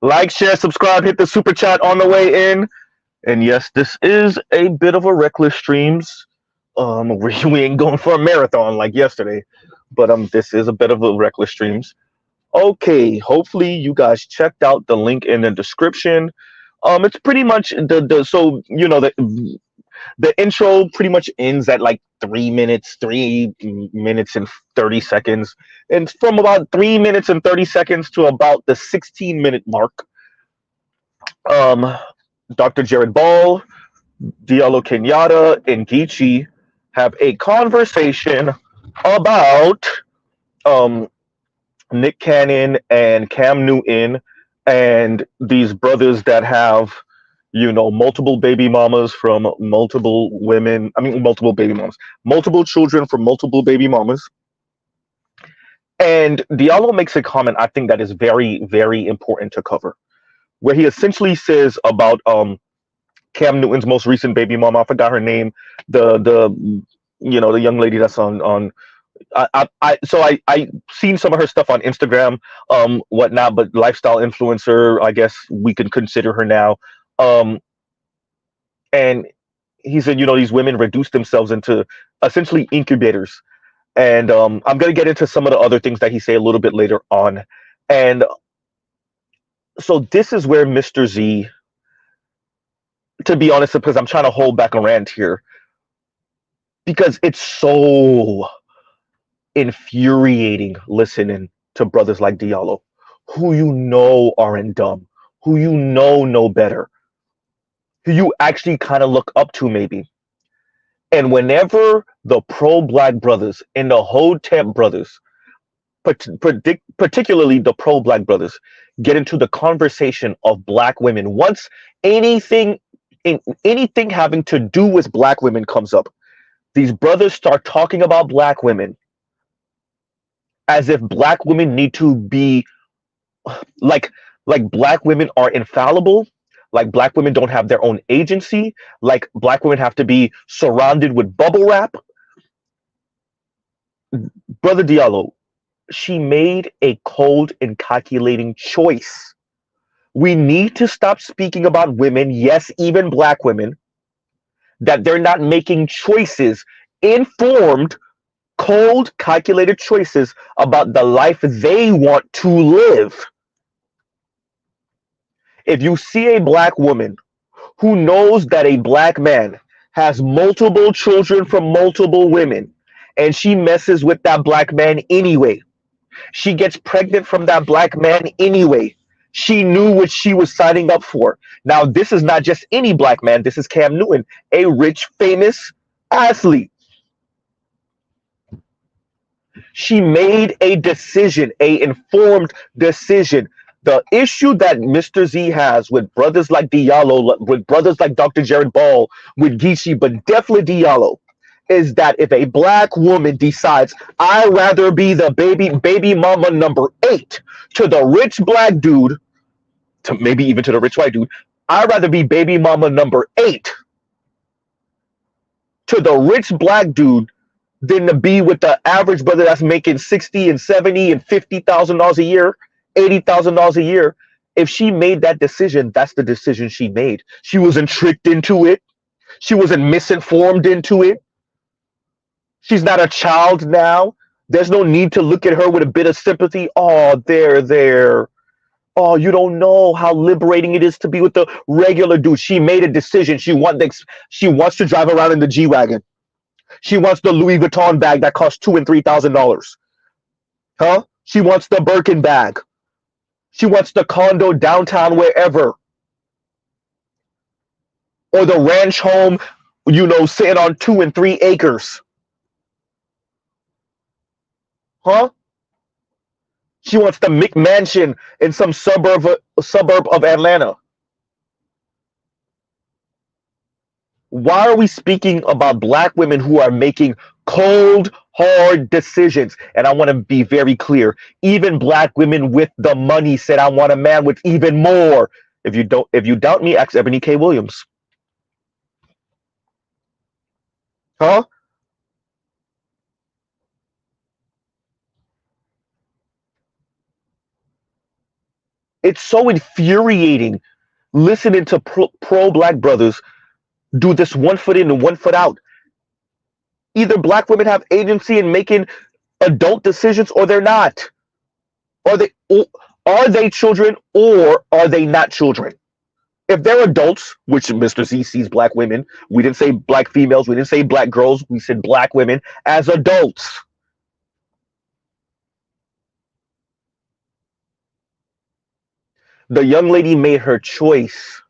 Like, share, subscribe, hit the super chat on the way in. And yes, this is a bit of a reckless streams. We ain't going for a marathon like yesterday, but this is a bit of a reckless streams. Okay, hopefully you guys checked out the link in the description. It's pretty much the so you know the intro pretty much ends at like 3 minutes and 30 seconds, and from about 3 minutes and 30 seconds to about the 16-minute mark, um, Dr. Jared Ball, Diallo Kenyatta, and Geechee have a conversation about um, Nick Cannon and Cam Newton and these brothers that have, multiple baby mamas from multiple women. I mean, multiple baby mamas, multiple children from multiple baby mamas. And Diallo makes a comment I think that is very, very important to cover, where he essentially says about Cam Newton's most recent baby mama. I forgot her name. The young lady that's on. I seen some of her stuff on Instagram, whatnot, but lifestyle influencer, I guess we can consider her now. And he said, these women reduce themselves into essentially incubators. And I'm gonna get into some of the other things that he say a little bit later on. And so this is where Mr. Z, to be honest, because I'm trying to hold back a rant here, because it's so infuriating listening to brothers like Diallo, who aren't dumb, who know better, who you actually kind of look up to maybe. And whenever the pro-black brothers and the Hotep brothers, particularly the pro-black brothers, get into the conversation of black women, once anything having to do with black women comes up, these brothers start talking about black women as if black women need to be like black women are infallible, like black women don't have their own agency, like black women have to be surrounded with bubble wrap. Brother Diallo, she made a cold and calculating choice. We need to stop speaking about women, yes, even black women, that they're not making choices, informed, cold, calculated choices about the life they want to live. If you see a black woman who knows that a black man has multiple children from multiple women, and she messes with that black man anyway, she gets pregnant from that black man anyway, she knew what she was signing up for. Now, this is not just any black man. This is Cam Newton, a rich, famous athlete. She made a decision, a informed decision. The issue that Mr. Z has with brothers like Diallo, with brothers like Dr. Jared Ball, with Geechee, but definitely Diallo, is that if a black woman decides, I'd rather be the baby mama number 8 to the rich black dude, to maybe even to the rich white dude, I'd rather be baby mama number 8 to the rich black dude than to be with the average brother that's making $60 and $70 and $50,000 a year, $80,000 a year. If she made that decision, that's the decision she made. She wasn't tricked into it. She wasn't misinformed into it. She's not a child now. There's no need to look at her with a bit of sympathy. Oh, there. Oh, you don't know how liberating it is to be with the regular dude. She made a decision. She wants to drive around in the G-Wagon. She wants the Louis Vuitton bag that costs $2,000 and $3,000. Huh? She wants the Birkin bag. She wants the condo downtown wherever. Or the ranch home, sitting on 2 and 3 acres. Huh? She wants the McMansion in some suburb of Atlanta. Why are we speaking about black women who are making cold, hard decisions? And I want to be very clear. Even black women with the money said, I want a man with even more. If you doubt me, ask Ebony K. Williams. Huh? It's so infuriating listening to pro-black brothers do this one foot in and one foot out. Either black women have agency in making adult decisions or they're not. Are they are they children or are they not children? If they're adults, which Mr. Z sees black women, we didn't say black females, we didn't say black girls, we said black women as adults. The young lady made her choice.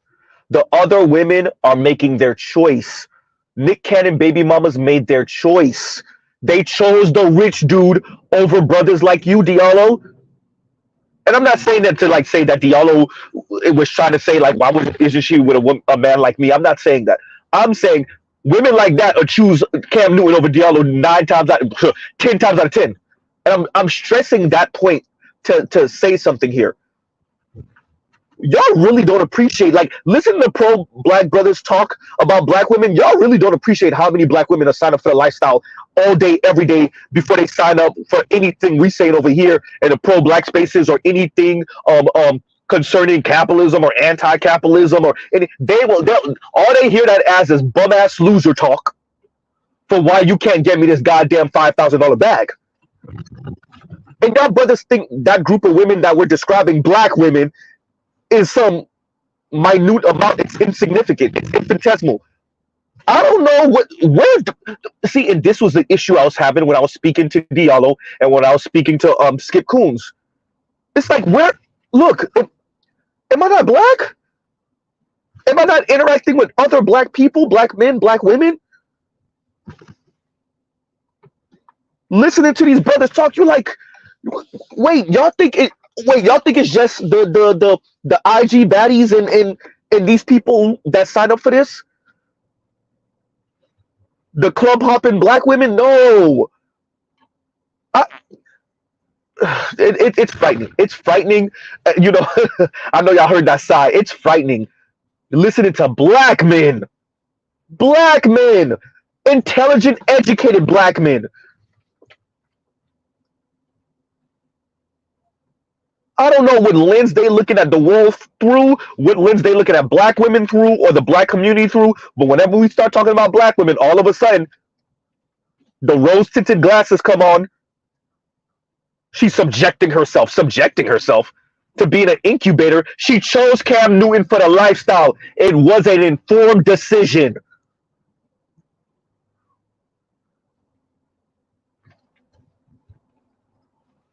The other women are making their choice. Nick Cannon baby mamas made their choice. They chose the rich dude over brothers like you, Diallo. And I'm not saying that to like say that Diallo was trying to say like isn't she with a man like me? I'm not saying that. I'm saying women like that will choose Cam Newton over Diallo 10 times out of 10. And I'm stressing that point to say something here. Y'all really don't appreciate, like, listen to pro-black brothers talk about black women. Y'all really don't appreciate how many black women are signed up for the lifestyle all day, every day before they sign up for anything we saying over here in the pro-black spaces or anything concerning capitalism or anti-capitalism or any. All they hear that as is bum-ass loser talk for why you can't get me this goddamn $5,000 bag. And y'all brothers think that group of women that we're describing, black women, is some minute amount. It's insignificant. It's infinitesimal. I don't know see, and this was the issue I was having when I was speaking to Diallo and when I was speaking to Skip Coons. It's like, look, am I not black? Am I not interacting with other black people, black men, black women? Listening to these brothers talk, you're like, wait, y'all think it's just the IG baddies and these people that sign up for this? The club hopping black women? No. It's frightening. It's frightening. I know y'all heard that sigh. It's frightening. Listening to black men, intelligent, educated black men. I don't know what lens they looking at the world through, what lens they looking at black women through or the black community through. But whenever we start talking about black women, all of a sudden, the rose-tinted glasses come on. She's subjecting herself to being an incubator. She chose Cam Newton for the lifestyle. It was an informed decision.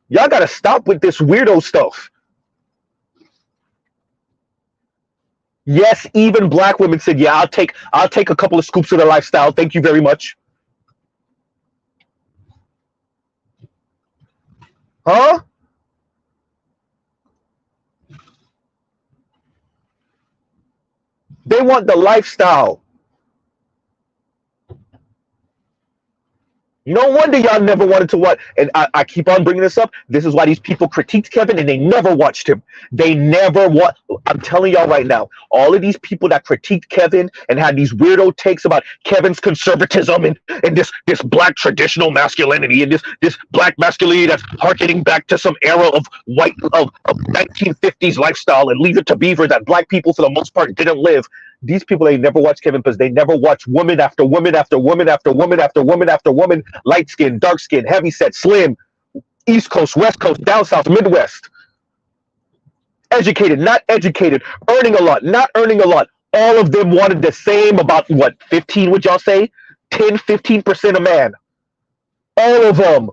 Y'all gotta stop with this weirdo stuff. Yes, even black women said, "Yeah, I'll take a couple of scoops of the lifestyle. Thank you very much." Huh? They want the lifestyle. No wonder y'all never wanted to watch. And I keep on bringing this up. This is why these people critiqued Kevin and they never watched him. They never watched. I'm telling y'all right now, all of these people that critiqued Kevin and had these weirdo takes about Kevin's conservatism and this black traditional masculinity and this black masculinity that's harkening back to some era of 1950s lifestyle and Leave It to Beaver that black people for the most part didn't live. These people, they never watch Kevin because they never watch woman after woman after woman after woman after woman after woman, light skin, dark skin, heavy set, slim, East Coast, West Coast, down south, Midwest. Educated, not educated, earning a lot, not earning a lot. All of them wanted the same, about what, 15 would y'all say? 10, 15% a man. All of them.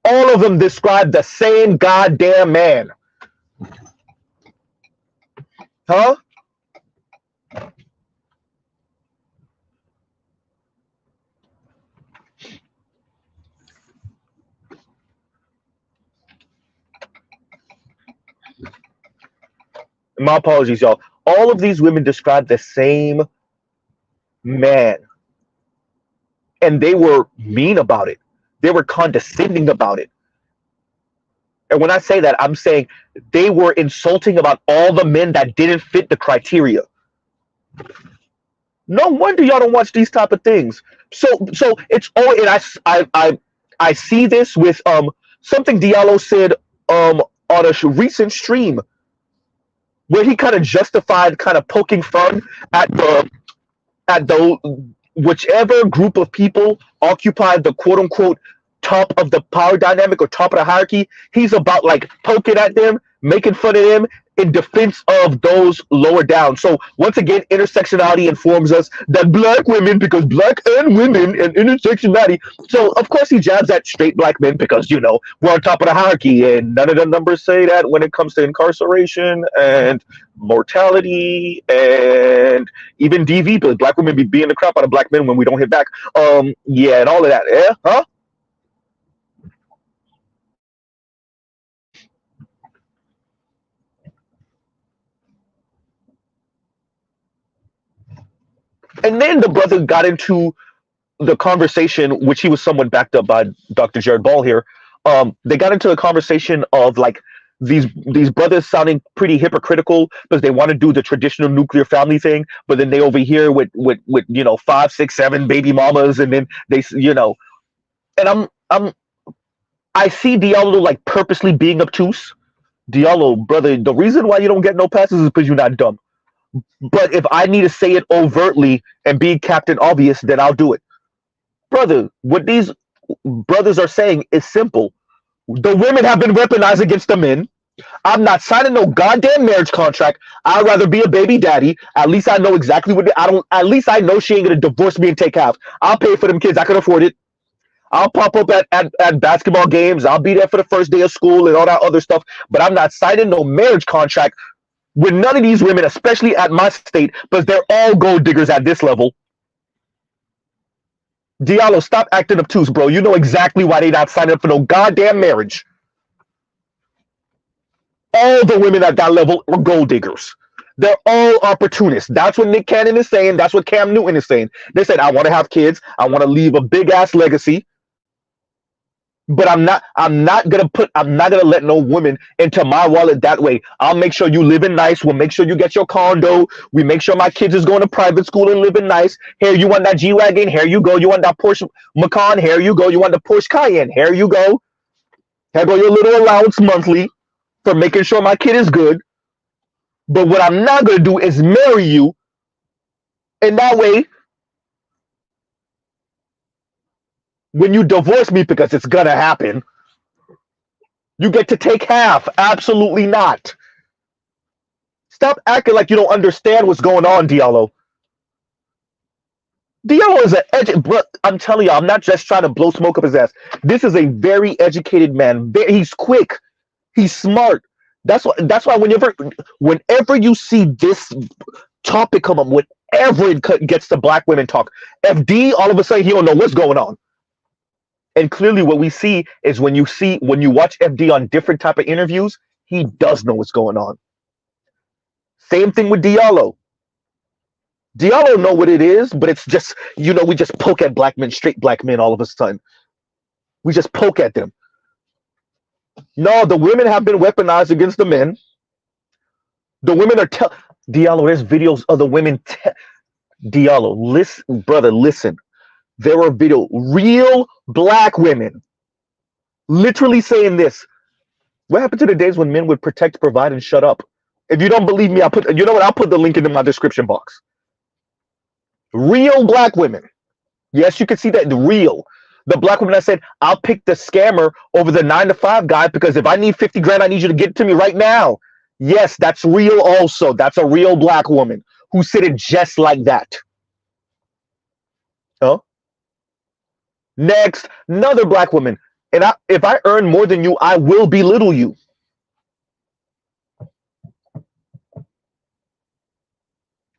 All of them describe the same goddamn man. Huh? My apologies, y'all. All of these women described the same man. And they were mean about it. They were condescending about it. And when I say that, I'm saying they were insulting about all the men that didn't fit the criteria. No wonder y'all don't watch these type of things. So it's all, and I see this with something Diallo said on a recent stream where he kind of justified kind of poking fun at the whichever group of people occupied the quote unquote top of the power dynamic or top of the hierarchy. He's about like poking at them, making fun of them in defense of those lower down. So once again, intersectionality informs us that black women, because black and women and intersectionality. So of course he jabs at straight black men because we're on top of the hierarchy, and none of the numbers say that when it comes to incarceration and mortality and even DV. But black women be beating the crap out of black men when we don't hit back. Yeah, and all of that. Yeah, huh? And then the brother got into the conversation, which he was somewhat backed up by Dr. Jared Ball here. They got into a conversation of like these brothers sounding pretty hypocritical because they want to do the traditional nuclear family thing, but then they over here with 5, 6, 7 baby mamas, and then and I see Diallo like purposely being obtuse. Diallo, brother, the reason why you don't get no passes is because you're not dumb. But if I need to say it overtly and be Captain Obvious, then I'll do it. Brother, what these brothers are saying is simple. The women have been weaponized against the men. I'm not signing no goddamn marriage contract. I'd rather be a baby daddy. At least I know exactly what I don't. At least I know she ain't gonna divorce me and take half. I'll pay for them kids. I can afford it. I'll pop up at basketball games. I'll be there for the first day of school and all that other stuff. But I'm not signing no marriage contract with none of these women, especially at my state, because they're all gold diggers at this level. Diallo, stop acting obtuse, bro. You know exactly why they not signing up for no goddamn marriage. All the women at that level are gold diggers. They're all opportunists. That's what Nick Cannon is saying. That's what Cam Newton is saying. They said, I want to have kids. I want to leave a big ass legacy. But I'm not gonna let no woman into my wallet that way. I'll make sure you living nice. We'll make sure you get your condo. We make sure my kids is going to private school and living nice. Here, you want that G-Wagon? Here you go. You want that Porsche Macan? Here you go. You want the Porsche Cayenne? Here you go. Here go your little allowance monthly for making sure my kid is good. But what I'm not gonna do is marry you. And that way, when you divorce me, because it's gonna happen, you get to take half. Absolutely not. Stop acting like you don't understand what's going on, Diallo. Diallo is I'm telling you, I'm not just trying to blow smoke up his ass. This is a very educated man. He's quick. He's smart. That's why whenever you see this topic come up, whenever it gets to black women talk, FD, all of a sudden he don't know what's going on. And clearly what we see is when you watch FD on different type of interviews, he does know what's going on. Same thing with Diallo. Diallo know what it is, but it's just, we just poke at black men, straight black men all of a sudden. We just poke at them. No, the women have been weaponized against the men. The women are Diallo, there's videos of the women. Diallo, listen, brother, listen. There were real black women literally saying this. What happened to the days when men would protect, provide, and shut up? If you don't believe me, I'll put the link into my description box. Real black women. Yes, you can see that. The black woman that said, I'll pick the scammer over the 9-to-5 guy because if I need 50 grand, I need you to get it to me right now. Yes, that's real also. That's a real black woman who said it just like that. Huh? Next, another black woman. And if I earn more than you, I will belittle you.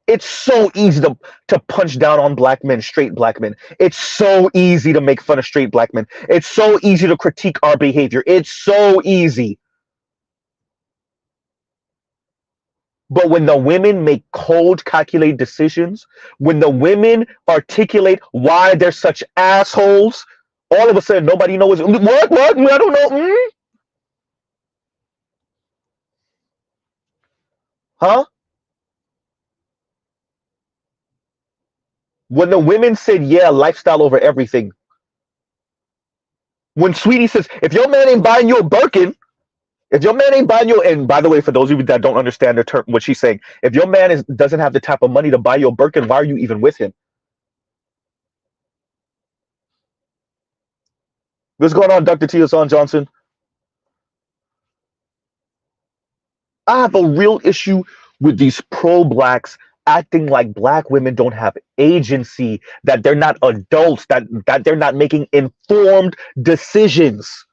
It's so easy to punch down on black men, straight black men. It's so easy to make fun of straight black men. It's so easy to critique our behavior. It's so easy. But when the women make cold, calculated decisions, when the women articulate why they're such assholes, all of a sudden nobody knows. What? I don't know. Huh? When the women said, yeah, lifestyle over everything. When Sweetie says, if your man ain't buying you a Birkin, If your man ain't buying you, and by the way, for those of you that don't understand the term, what she's saying, if your man doesn't have the type of money to buy you a Birkin, why are you even with him? What's going on, Dr. Tiosan Johnson? I have a real issue with these pro-blacks acting like black women don't have agency, that they're not adults, that they're not making informed decisions.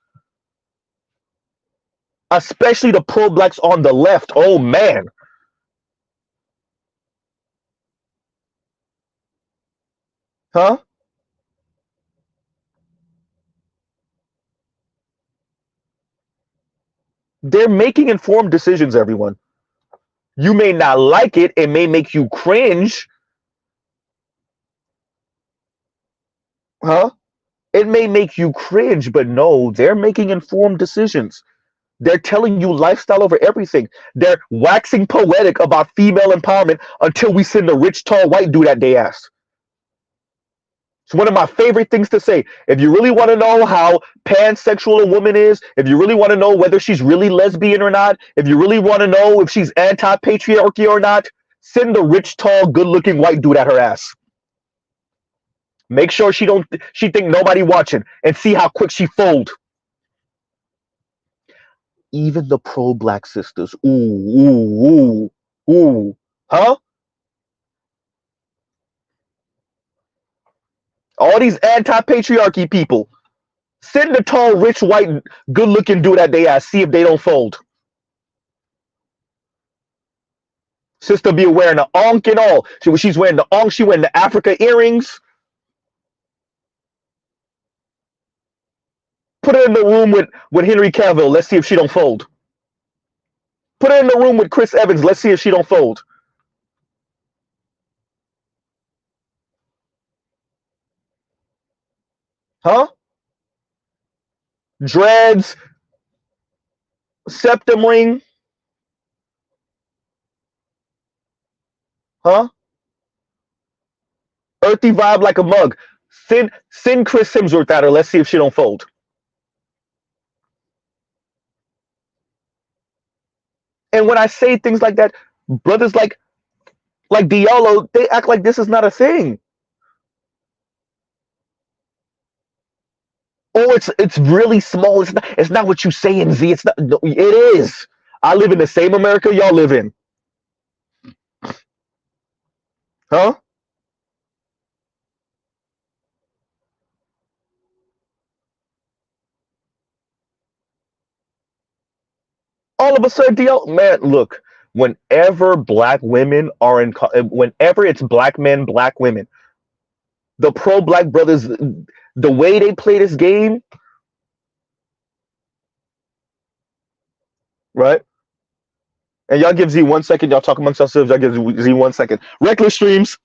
Especially the pro-blacks on the left. Oh man. Huh? They're making informed decisions, everyone. You may not like it, it may make you cringe, huh? It may make you cringe, but no, they're making informed decisions. They're telling you lifestyle over everything. They're waxing poetic about female empowerment until we send a rich, tall white dude that they ask. It's one of my favorite things to say. If you really want to know how pansexual a woman is, if you really want to know whether she's really lesbian or not, if you really want to know if she's anti-patriarchy or not, send a rich, tall, good-looking white dude at her ass. Make sure she think nobody watching and see how quick she fold. Even the pro-black sisters. Ooh, ooh, ooh, ooh. Huh? All these anti-patriarchy people. Send the tall, rich, white, good-looking dude at they ass. See if they don't fold. Sister be wearing the onk and all. She's wearing the onk. She wearing the Africa earrings. Put her in the room with Henry Cavill. Let's see if she don't fold. Put her in the room with Chris Evans. Let's see if she don't fold. Huh? Dreads, septum ring. Huh? Earthy vibe like a mug. Send Chris Hemsworth at her. Let's see if she don't fold. And when I say things like that, brothers like Diallo, they act like this is not a thing. Oh, it's really small. It's not what you saying, Z. It's not. No, it is. I live in the same America y'all live in, huh? All of a sudden, Diallo, man, look. Whenever black women are whenever it's black men, black women, the pro black brothers, the way they play this game, right? And y'all give Z 1 second. Y'all talk amongst yourselves. Y'all give Z 1 second. Reckless streams.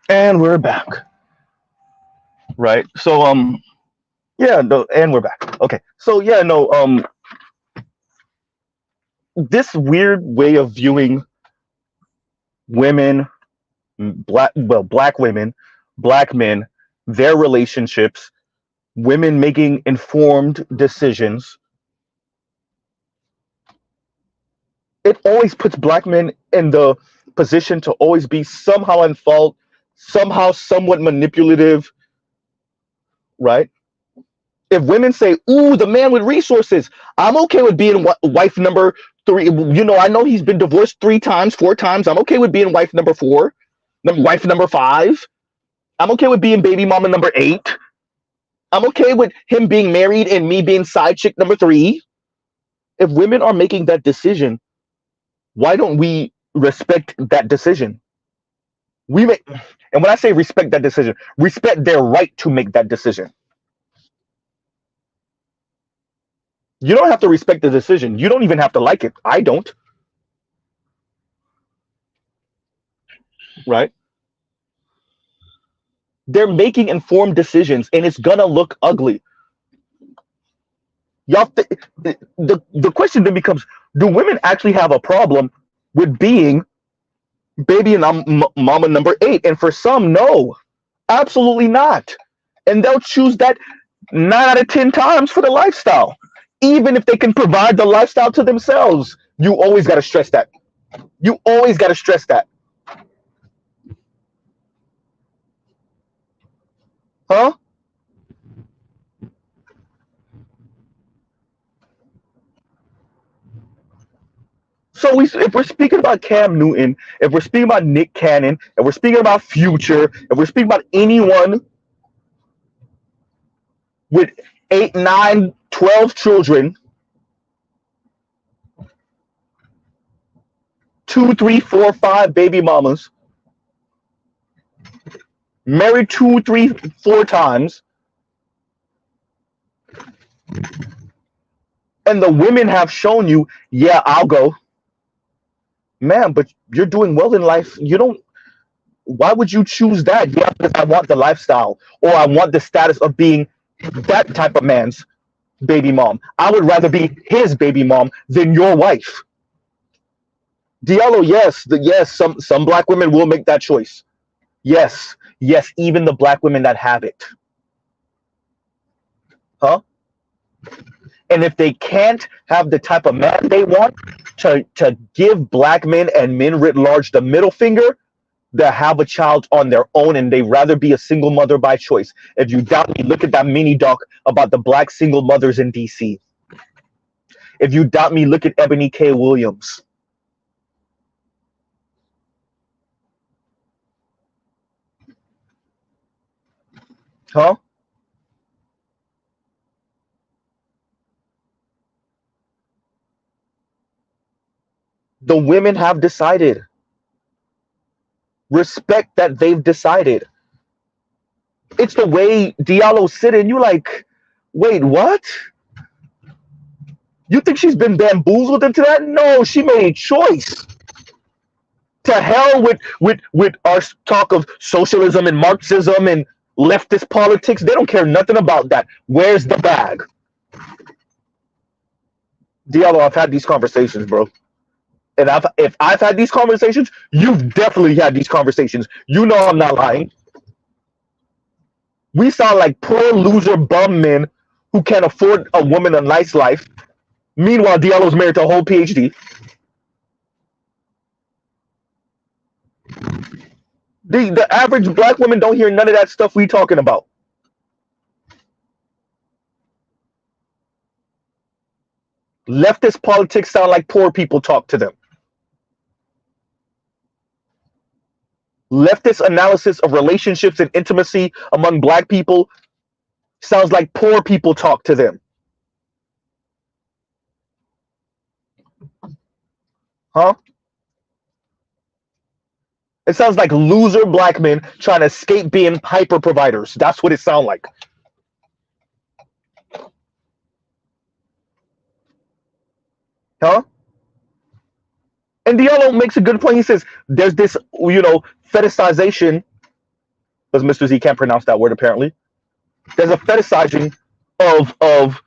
And we're back, right? So yeah, no, and we're back. Okay. So yeah, no, this weird way of viewing women, black women, black men, their relationships, women making informed decisions, it always puts black men in the position to always be somehow in fault, somehow somewhat manipulative, right? If women say, "Ooh, the man with resources," I'm okay with being wife number three. I know he's been divorced 3 times, 4 times. I'm okay with being wife number four, wife number five. I'm okay with being baby mama number 8. I'm okay with him being married and me being side chick number 3. If women are making that decision, why don't we respect that decision? We make, and when I say respect that decision, respect their right to make that decision. You don't have to respect the decision. You don't even have to like it. I don't, right? They're making informed decisions and it's gonna look ugly. The question then becomes, do women actually have a problem with being baby and mama number 8? And for some, no, absolutely not. And they'll choose that 9 out of 10 times for the lifestyle. Even if they can provide the lifestyle to themselves, you always got to stress that. You always got to stress that. Huh? So if we're speaking about Cam Newton, if we're speaking about Nick Cannon, if we're speaking about Future, if we're speaking about anyone with 8, 9, 12 children, 2, 3, 4, 5 baby mamas, married 2, 3, 4 times, and the women have shown you, yeah, I'll go, man, but you're doing well in life. You don't. Why would you choose that? Yeah, because I want the lifestyle, or I want the status of being that type of man's baby mom. I would rather be his baby mom than your wife. Diallo, yes, yes, some black women will make that choice. Yes, yes, even the black women that have it, huh? And if they can't have the type of man they want to give black men and men writ large the middle finger, they have a child on their own and they rather be a single mother by choice. If you doubt me, look at that mini doc about the black single mothers in DC. If you doubt me, look at Ebony K. Williams. Huh? The women have decided. Respect that they've decided. It's the way Diallo sit and you like, wait, what? You think she's been bamboozled into that? No, she made a choice. To hell with our talk of socialism and Marxism and leftist politics. They don't care nothing about that. Where's the bag? Diallo, I've had these conversations, bro. And if I've had these conversations, you've definitely had these conversations. You know I'm not lying. We sound like poor loser bum men who can't afford a woman a nice life. Meanwhile, Diallo's married to a whole PhD. The average black woman don't hear none of that stuff we talking about. Leftist politics sound like poor people talk to them. Leftist analysis of relationships and intimacy among black people sounds like poor people talk to them. Huh? It sounds like loser black men trying to escape being hyper providers. That's what it sounds like. Huh? And Diallo makes a good point. He says there's this, fetishization because Mr. Z can't pronounce that word apparently. There's a fetishizing of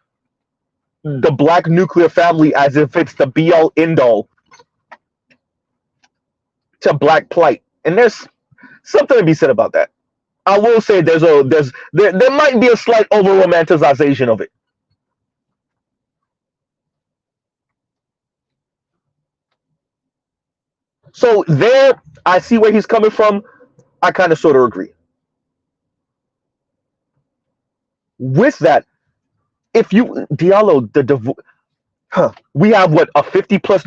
the black nuclear family as if it's the be all end all to black plight, and there's something to be said about that. I will say there might be a slight over romanticization of it. So there, I see where he's coming from. I kind of sort of agree with that. If you Diallo, we have what, a 50 plus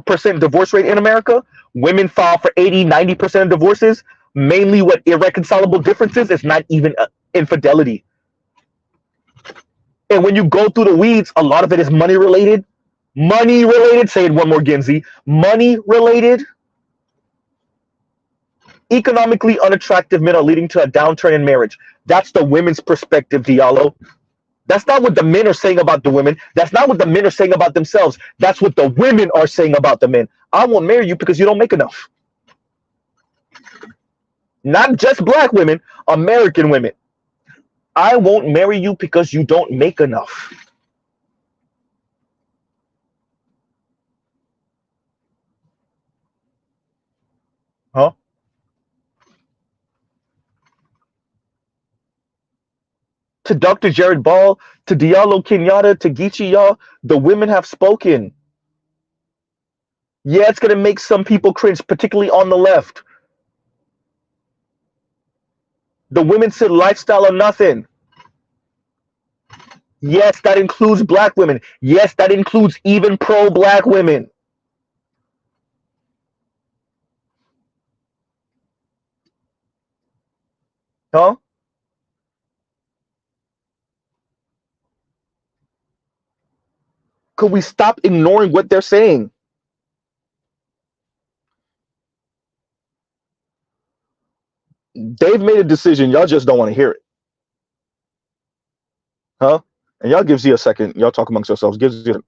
percent divorce rate in America. Women file for 80-90% of divorces. Mainly what irreconcilable differences. It's not even infidelity. And when you go through the weeds, a lot of it is money related. Money related. Say it one more, Genzi. Money related. Economically unattractive men are leading to a downturn in marriage. That's the women's perspective, Diallo. That's not what the men are saying about the women. That's not what the men are saying about themselves. That's what the women are saying about the men. I won't marry you because you don't make enough. Not just black women, American women. I won't marry you because you don't make enough. Huh? To Dr. Jared Ball, to Diallo Kenyatta, to Geechee, y'all, the women have spoken. Yeah, it's going to make some people cringe, particularly on the left. The women said lifestyle or nothing. Yes, that includes black women. Yes, that includes even pro-black women. Huh? Could we stop ignoring what they're saying? They've made a decision. Y'all just don't want to hear it. Huh? And y'all gives you a second. Y'all talk amongst yourselves. Gives you.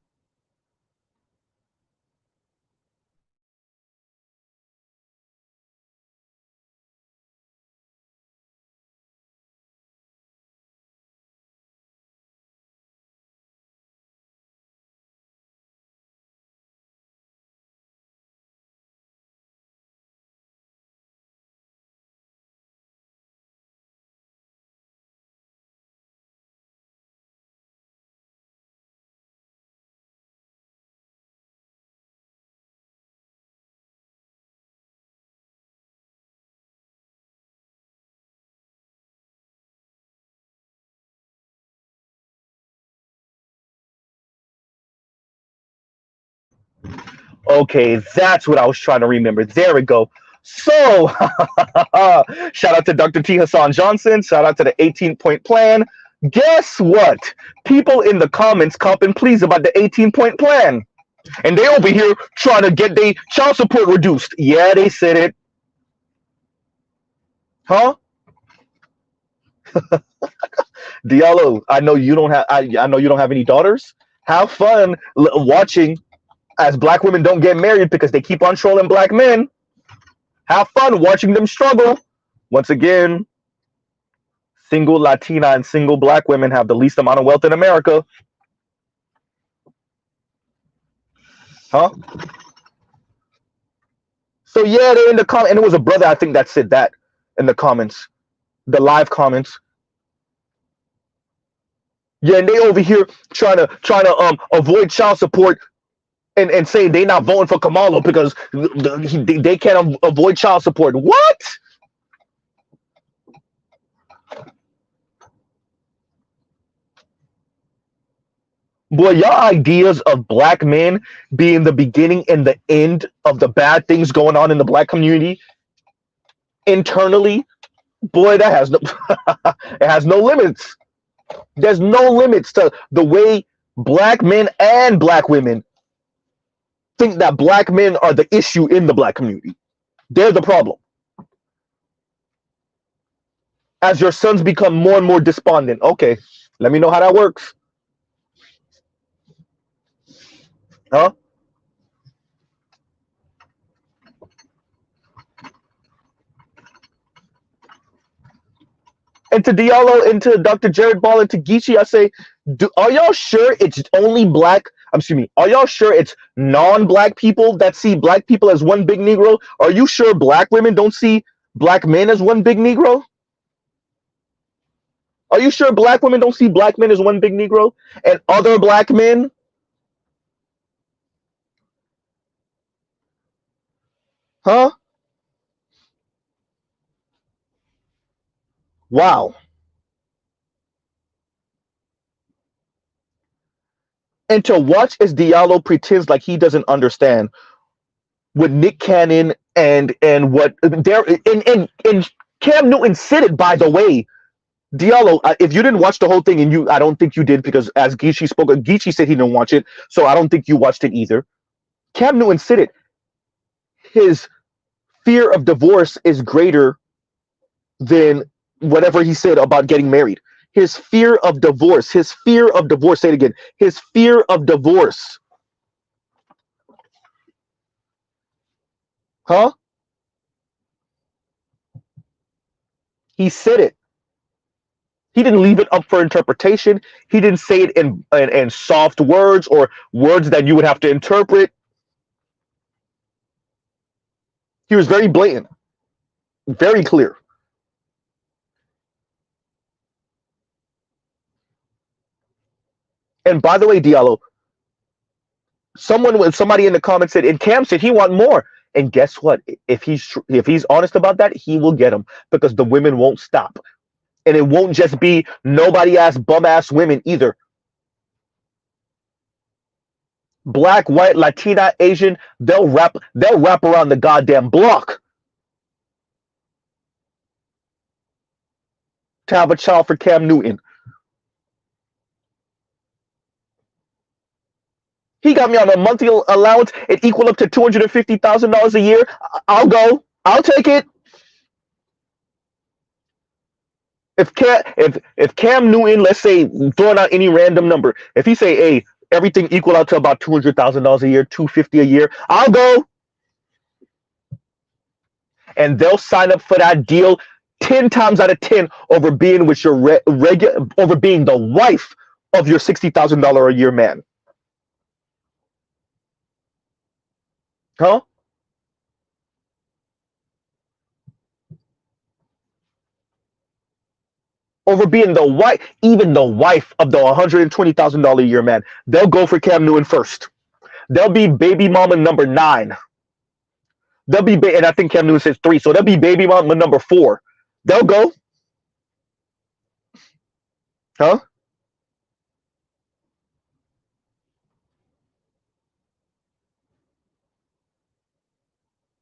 Okay, that's what I was trying to remember. There we go. So, shout out to Dr. T. Hassan Johnson. Shout out to the 18-point plan. Guess what? People in the comments copping please about the 18-point plan. And they over here trying to get their child support reduced. Yeah, they said it. Huh? Diallo, I know you don't have I know you don't have any daughters. Have fun watching as black women don't get married because they keep on trolling black men. Have fun watching them struggle. Once again, single Latina and single black women have the least amount of wealth in America. Huh? So yeah, they're in the comment, and it was a brother I think that said that in the comments, the live comments. Yeah, and they over here trying to avoid child support and say they not voting for Kamala because they can't avoid child support. What? Boy, your ideas of black men being the beginning and the end of the bad things going on in the black community internally, boy, that has no it has no limits. There's no limits to the way black men and black women think that black men are the issue in the black community. They're the problem. As your sons become more and more despondent. Okay, let me know how that works. Huh? And to Diallo and to Dr. Jared Ball and to Geechee, I say, are y'all sure it's only black? Excuse me. Are y'all sure it's non-black people that see black people as one big Negro? Are you sure black women don't see black men as one big Negro? Are you sure black women don't see black men as one big Negro? And other black men? Huh? Wow. And to watch as Diallo pretends like he doesn't understand what Nick Cannon and what there and Cam Newton said it, by the way. Diallo, if you didn't watch the whole thing, and I don't think you did, because as Geechee spoke, Geechee said he didn't watch it, so I don't think you watched it either. Cam Newton said it. His fear of divorce is greater than whatever he said about getting married. His fear of divorce. His fear of divorce. Say it again. His fear of divorce. Huh? He said it. He didn't leave it up for interpretation. He didn't say it in soft words or words that you would have to interpret. He was very blatant, very clear. And by the way, Diallo, somebody in the comments said, and Cam said he want more. And guess what? If he's honest about that, he will get them, because the women won't stop. And it won't just be nobody ass bum ass women either. Black, white, Latina, Asian, they'll wrap around the goddamn block to have a child for Cam Newton. He got me on a monthly allowance. It equal up to $250,000 a year. I'll go. I'll take it. If Cam Newton, let's say, throwing out any random number, if he say, hey, everything equal out to about $200,000 a year, $250 a year, I'll go. And they'll sign up for that deal 10 times out of 10 over being with your over being the wife of your $60,000 a year man. Huh? Over being the wife, even the wife of the $120,000 a year man. They'll go for Cam Newton first. They'll be baby mama number 9. They'll be, and I think Cam Newton says 3, so they'll be baby mama number 4. They'll go. Huh?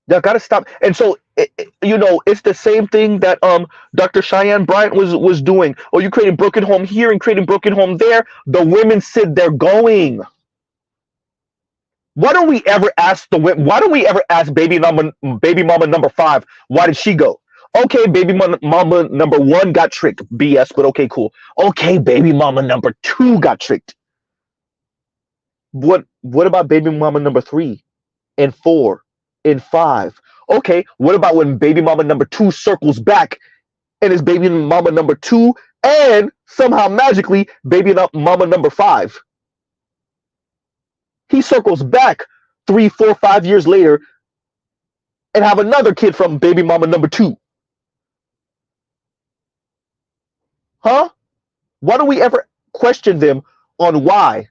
Y'all gotta stop. And so, it's the same thing that Dr. Cheyenne Bryant was doing. Oh, you creating broken home here and creating broken home there. The women said they're going. Why don't we ever ask the women? Why don't we ever ask baby mama number 5? Why did she go? Okay, baby mama number 1 got tricked. BS, but okay, cool. Okay, baby mama number 2 got tricked. What about baby mama number 3 and 4 and 5? Okay, what about when baby mama number 2 circles back and is baby mama number 2 and somehow magically baby mama number 5? He circles back 3, 4, 5 years later and have another kid from baby mama number 2. Huh? Why do we ever question them on why?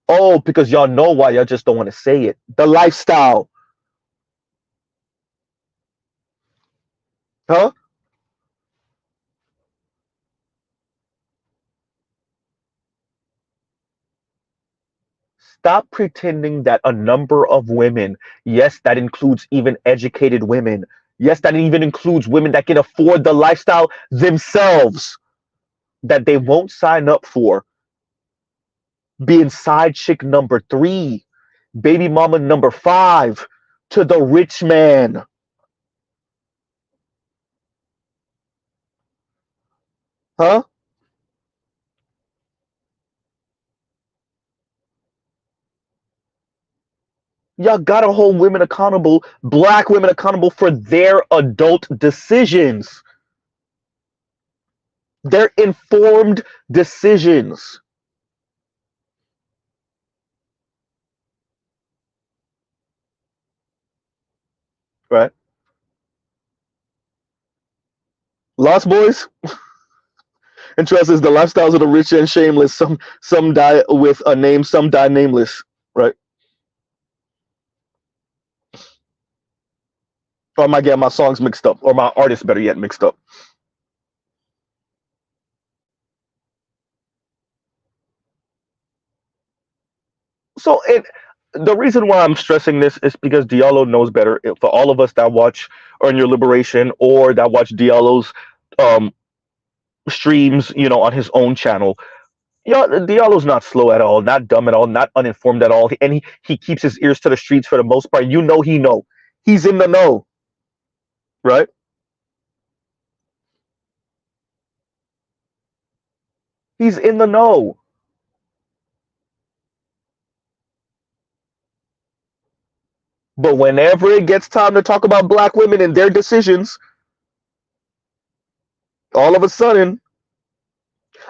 Oh, because y'all know why. Y'all just don't want to say it. The lifestyle. Huh? Stop pretending that a number of women, yes, that includes even educated women, yes, that even includes women that can afford the lifestyle themselves, that they won't sign up for being side chick number 3, baby mama number 5 to the rich man. Huh? Y'all gotta hold women accountable, black women accountable for their adult decisions. They're informed decisions, right? Lost Boys and Trust is the lifestyles of the rich and shameless. Some die with a name, some die nameless, right? Or I might get my songs mixed up, or my artists, better yet, mixed up. So the reason why I'm stressing this is because Diallo knows better. For all of us that watch Earn Your Liberation or that watch Diallo's um, streams, on his own channel, Diallo's not slow at all, not dumb at all, not uninformed at all, and he keeps his ears to the streets for the most part. He's in the know, right? He's in the know. But whenever it gets time to talk about black women and their decisions, all of a sudden,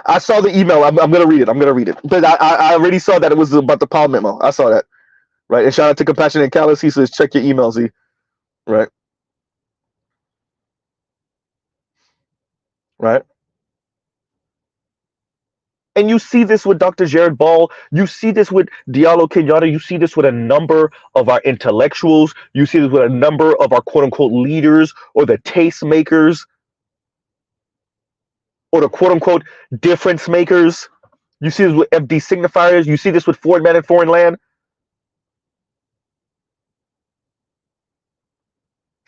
I saw the email. I'm gonna read it. I'm gonna read it. But I already saw that it was about the Powell memo. I saw that. Right. And shout out to Compassionate Callous. He says, check your emails, Z. Right. Right. And you see this with Dr. Jared Ball. You see this with Diallo Kenyatta. You see this with a number of our intellectuals. You see this with a number of our quote unquote leaders or the tastemakers or the quote unquote difference makers. You see this with FD signifiers. You see this with foreign man and foreign land.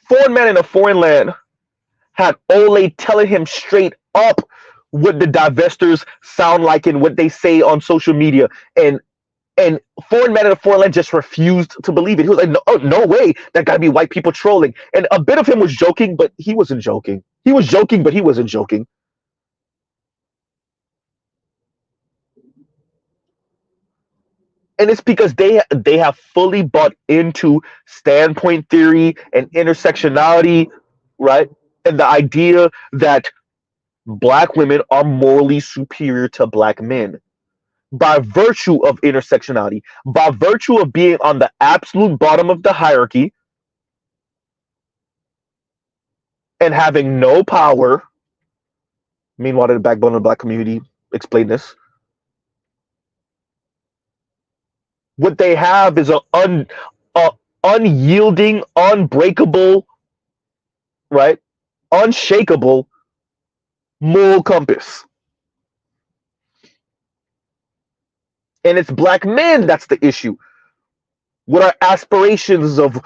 Foreign man in a foreign land had Ole telling him straight up what the divestors sound like and what they say on social media. And foreign man in a foreign land just refused to believe it. He was like, no, oh, no way. That gotta be white people trolling. And a bit of him was joking, but he wasn't joking. He was joking, but he wasn't joking. And it's because they have fully bought into standpoint theory and intersectionality, right? And the idea that black women are morally superior to black men by virtue of intersectionality, by virtue of being on the absolute bottom of the hierarchy and having no power. Meanwhile, the backbone of the black community explain this. What they have is a unyielding, unbreakable, right, unshakable moral compass, and it's black men that's the issue. What are aspirations of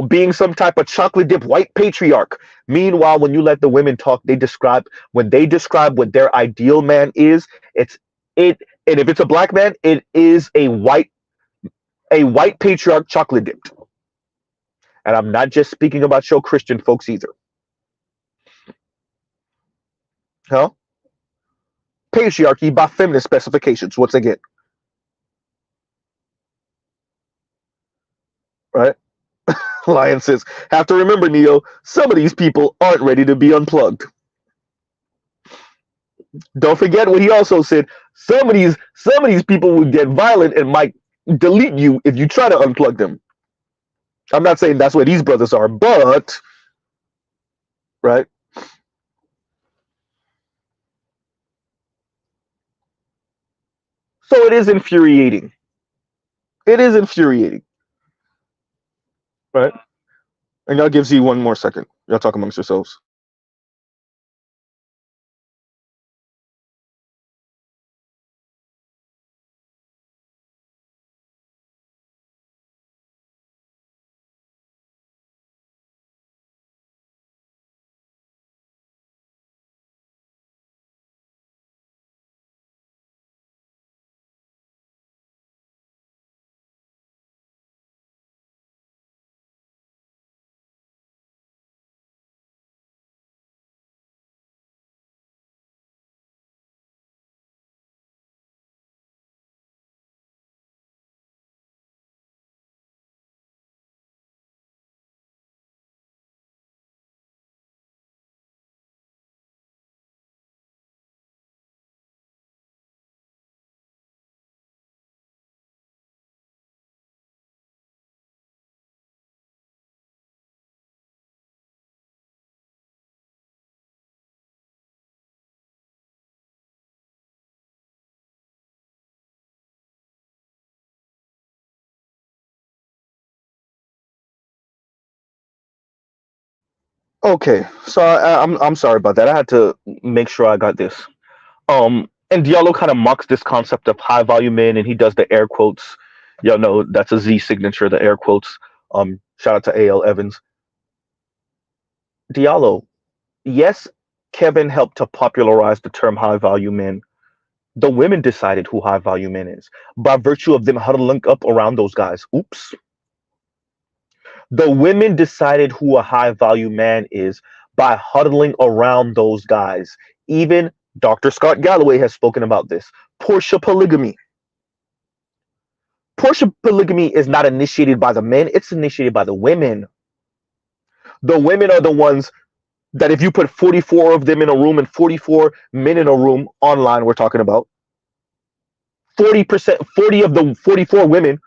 being some type of chocolate dip white patriarch? Meanwhile, when you let the women talk, they describe what their ideal man is. It's it, and if it's a black man, it is a white patriarch chocolate dipped. And I'm not just speaking about your Christian folks either. Huh? Patriarchy by feminist specifications, once again, right? Lion says, have to remember, Neo, some of these people aren't ready to be unplugged. Don't forget what he also said. Some of these people will get violent and might delete you if you try to unplug them. I'm not saying that's where these brothers are, but right. So it is infuriating. It is infuriating, right? And y'all give Z one more second. Y'all talk amongst yourselves. Okay, so I'm sorry about that. I had to make sure I got this. And Diallo kind of mocks this concept of high value men, and he does the air quotes. Y'all know that's a Z signature, the air quotes. Shout out to AL Evans. Diallo, yes, Kevin helped to popularize the term high value men. The women decided who high value men is by virtue of them huddling up around those guys. Oops. The women decided who a high value man is by huddling around those guys. Even Dr. Scott Galloway has spoken about this. Portia polygamy. Portia polygamy is not initiated by the men, it's initiated by the women. The women are the ones that if you put 44 of them in a room and 44 men in a room online, we're talking about 40%, 40 of the 44 women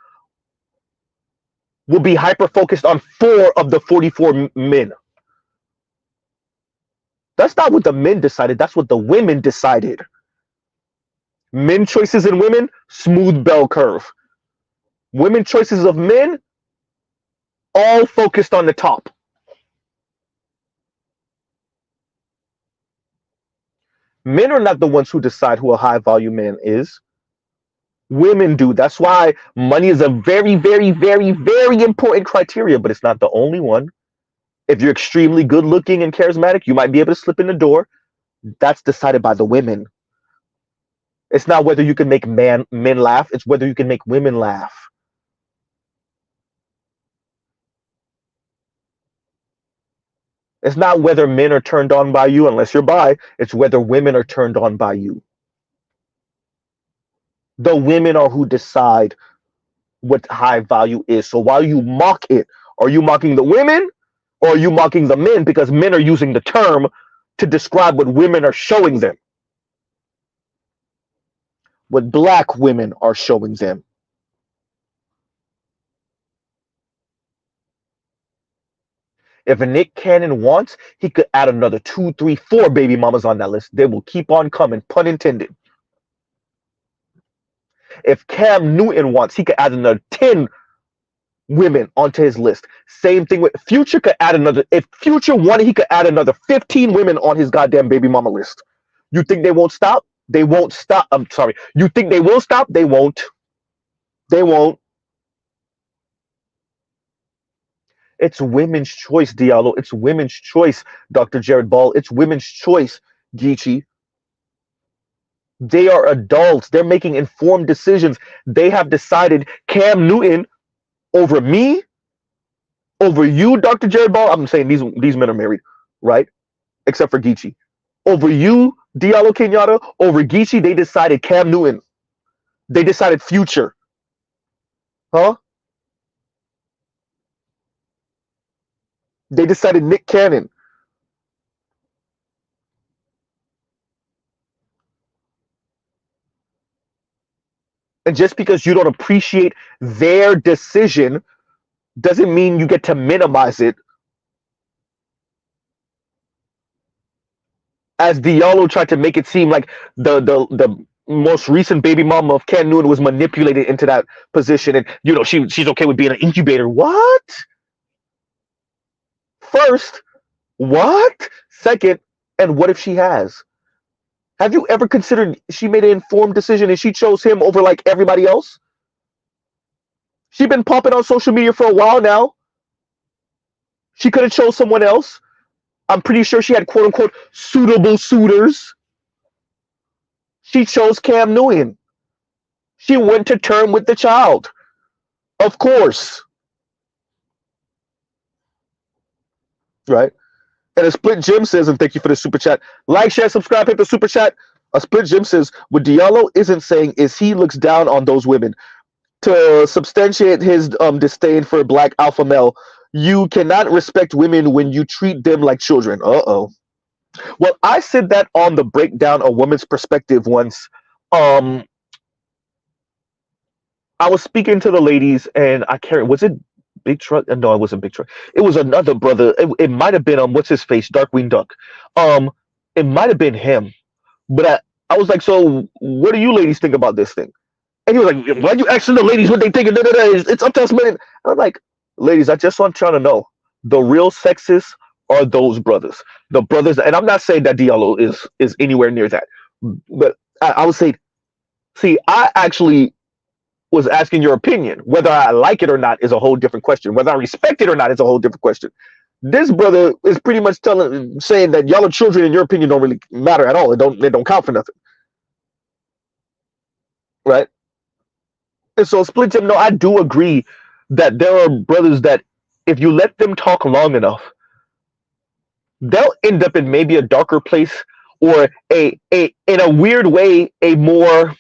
will be hyper focused on 4 of the 44 men. That's not what the men decided, that's what the women decided. Men choices in women, smooth bell curve. Women choices of men, all focused on the top. Men are not the ones who decide who a high value man is. Women do. That's why money is a very, very, very, very important criteria, but it's not the only one. If you're extremely good looking and charismatic, you might be able to slip in the door. That's decided by the women. It's not whether you can make men laugh, it's whether you can make women laugh. It's not whether men are turned on by you, unless you're bi, it's whether women are turned on by you. The women are who decide what high value is. So while you mock it, are you mocking the women or are you mocking the men? Because men are using the term to describe what women are showing them, what black women are showing them. If Nick Cannon wants, he could add another 2, 3, 4 baby mamas on that list. They will keep on coming, pun intended. If Cam Newton wants, he could add another 10 women onto his list. Same thing with Future could add another. If Future wanted, he could add another 15 women on his goddamn baby mama list. You think they won't stop? They won't stop. I'm sorry. You think they will stop? They won't. They won't. It's women's choice, Diallo. It's women's choice, Dr. Jared Ball. It's women's choice, Geechee. They are adults. They're making informed decisions. They have decided Cam Newton over me, over you, Dr. Jared Ball. I'm saying these men are married, right? Except for Geechee. Over you, Diallo Kenyatta, over Geechee, they decided Cam Newton. They decided Future. Huh? They decided Nick Cannon. And just because you don't appreciate their decision doesn't mean you get to minimize it. As Diallo tried to make it seem like the most recent baby mama of Cam Newton was manipulated into that position, and she's okay with being an incubator. What? First, what? Second, and what if she has? Have you ever considered she made an informed decision and she chose him over like everybody else? She's been popping on social media for a while now. She could have chose someone else. I'm pretty sure she had quote unquote suitable suitors. She chose Cam Newton. She went to term with the child. Of course. Right? And a split Jim says, and thank you for the super chat. Like, share, subscribe, hit the super chat. A split Jim says, what Diallo isn't saying is he looks down on those women. To substantiate his disdain for black alpha male, you cannot respect women when you treat them like children. Uh-oh. Well, I said that on the breakdown a woman's perspective once. I was speaking to the ladies, and I can't. Was it Big Truck? No, it wasn't Big Truck. It was another brother. It might have been what's his face, Darkwing Duck. It might have been him. But I was like, so what do you ladies think about this thing? And he was like, why are you asking the ladies what they think? It's up to us men. And I'm like, ladies, I just want y'all to know, the real sexists are those brothers. The brothers, and I'm not saying that Diallo is anywhere near that, but I would say, see, I actually was asking your opinion. Whether I like it or not is a whole different question. Whether I respect it or not is a whole different question. This brother is pretty much saying that y'all are children, in your opinion, don't really matter at all. It don't count for nothing, right? And so, split tip, no, I do agree that there are brothers that if you let them talk long enough, they'll end up in maybe a darker place, or a in a weird way, a more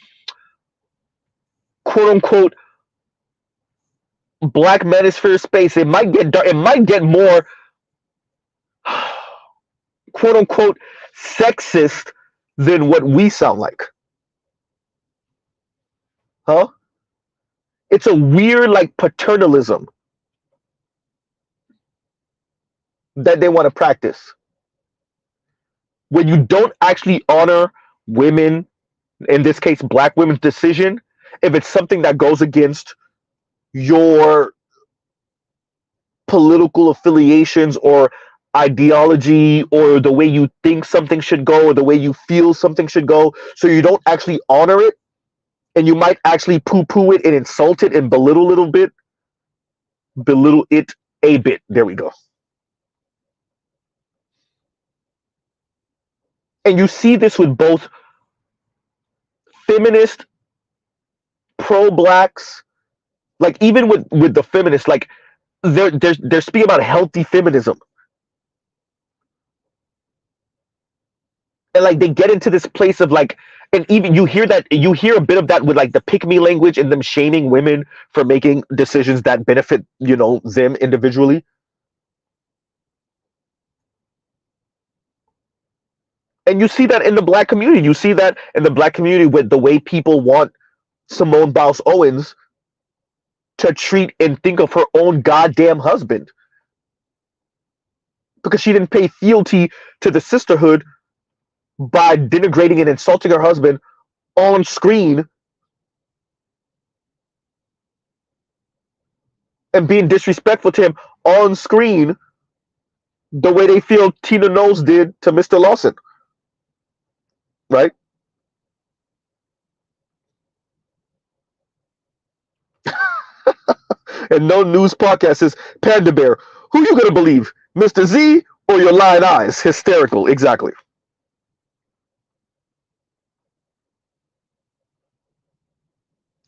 quote unquote black manosphere space. It might get dark, it might get more quote unquote sexist than what we sound like. Huh? It's a weird like paternalism that they want to practice. When you don't actually honor women, in this case black women's decision, if it's something that goes against your political affiliations or ideology, or the way you think something should go, or the way you feel something should go, so you don't actually honor it, and you might actually poo-poo it and insult it and belittle it a bit. There we go. And you see this with both feminist, pro-blacks, like even with the feminists, like they're speaking about healthy feminism, and like they get into this place of like, and even you hear a bit of that with like the pick me language and them shaming women for making decisions that benefit them individually. And you see that in the black community. You see that in the black community with the way people want Simone Biles Owens to treat and think of her own goddamn husband, because she didn't pay fealty to the sisterhood by denigrating and insulting her husband on screen and being disrespectful to him on screen, the way they feel Tina Knowles did to Mr. Lawson, right? And no news podcast says, Panda Bear, who you gonna believe, Mr. Z or your lying eyes? Hysterical, exactly.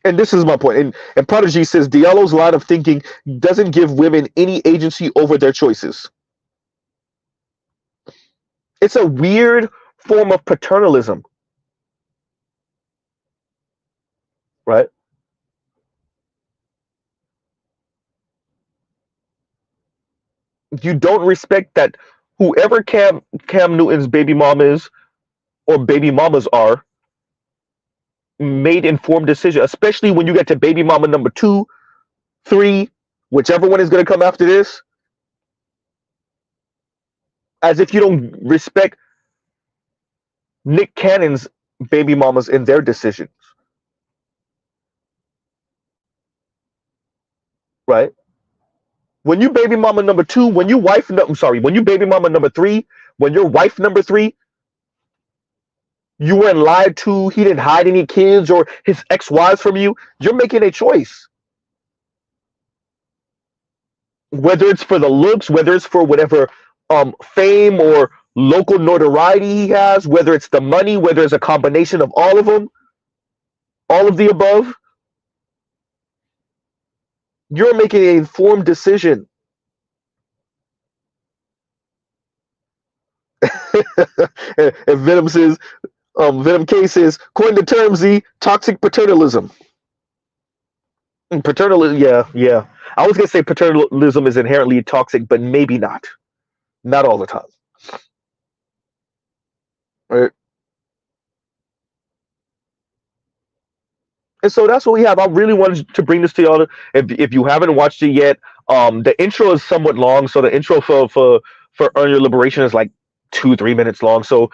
And this is my point. And Prodigy says Diallo's line of thinking doesn't give women any agency over their choices. It's a weird form of paternalism, right? You don't respect that whoever Cam Newton's baby mom is, or baby mamas are, made informed decision, especially when you get to baby mama number 2, 3, whichever one is going to come after this, as if you don't respect Nick Cannon's baby mamas in their decisions, right? When you baby mama number 2, when you wife, no, I'm sorry, when you baby mama number 3, when your wife number 3, you weren't lied to, he didn't hide any kids or his ex-wives from you, you're making a choice. Whether it's for the looks, whether it's for whatever fame or local notoriety he has, whether it's the money, whether it's a combination of all of them, all of the above, you're making an informed decision. And Venom says, Venom K says, coin the term Z, toxic paternalism. Paternalism, yeah. I was gonna say paternalism is inherently toxic, but maybe not. Not all the time. Right? And so that's what we have. I really wanted to bring this to y'all. If you haven't watched it yet, the intro is somewhat long. So the intro for Earn Your Liberation is like 2-3 minutes long. So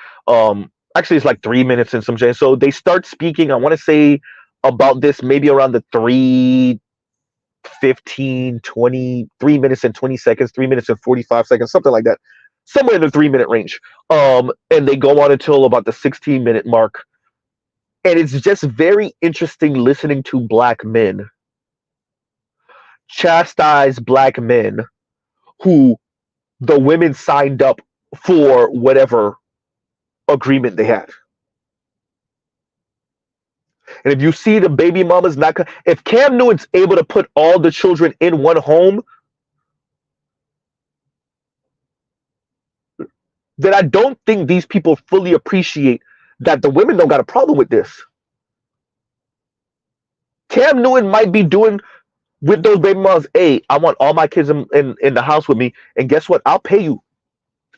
actually it's like 3 minutes and some change. So they start speaking, I want to say, about this maybe around the 3:15, 23 minutes and 20 seconds, 3 minutes and 45 seconds, something like that. somewhere in the 3 minute range. And they go on until about the 16 minute mark. And it's just very interesting listening to black men chastise black men who the women signed up for whatever agreement they had. And if you see the baby mamas not, if Cam Newton's able to put all the children in one home, then I don't think these people fully appreciate that the women don't got a problem with this. Cam Newton might be doing with those baby mamas, hey, I want all my kids in the house with me. And guess what? I'll pay you.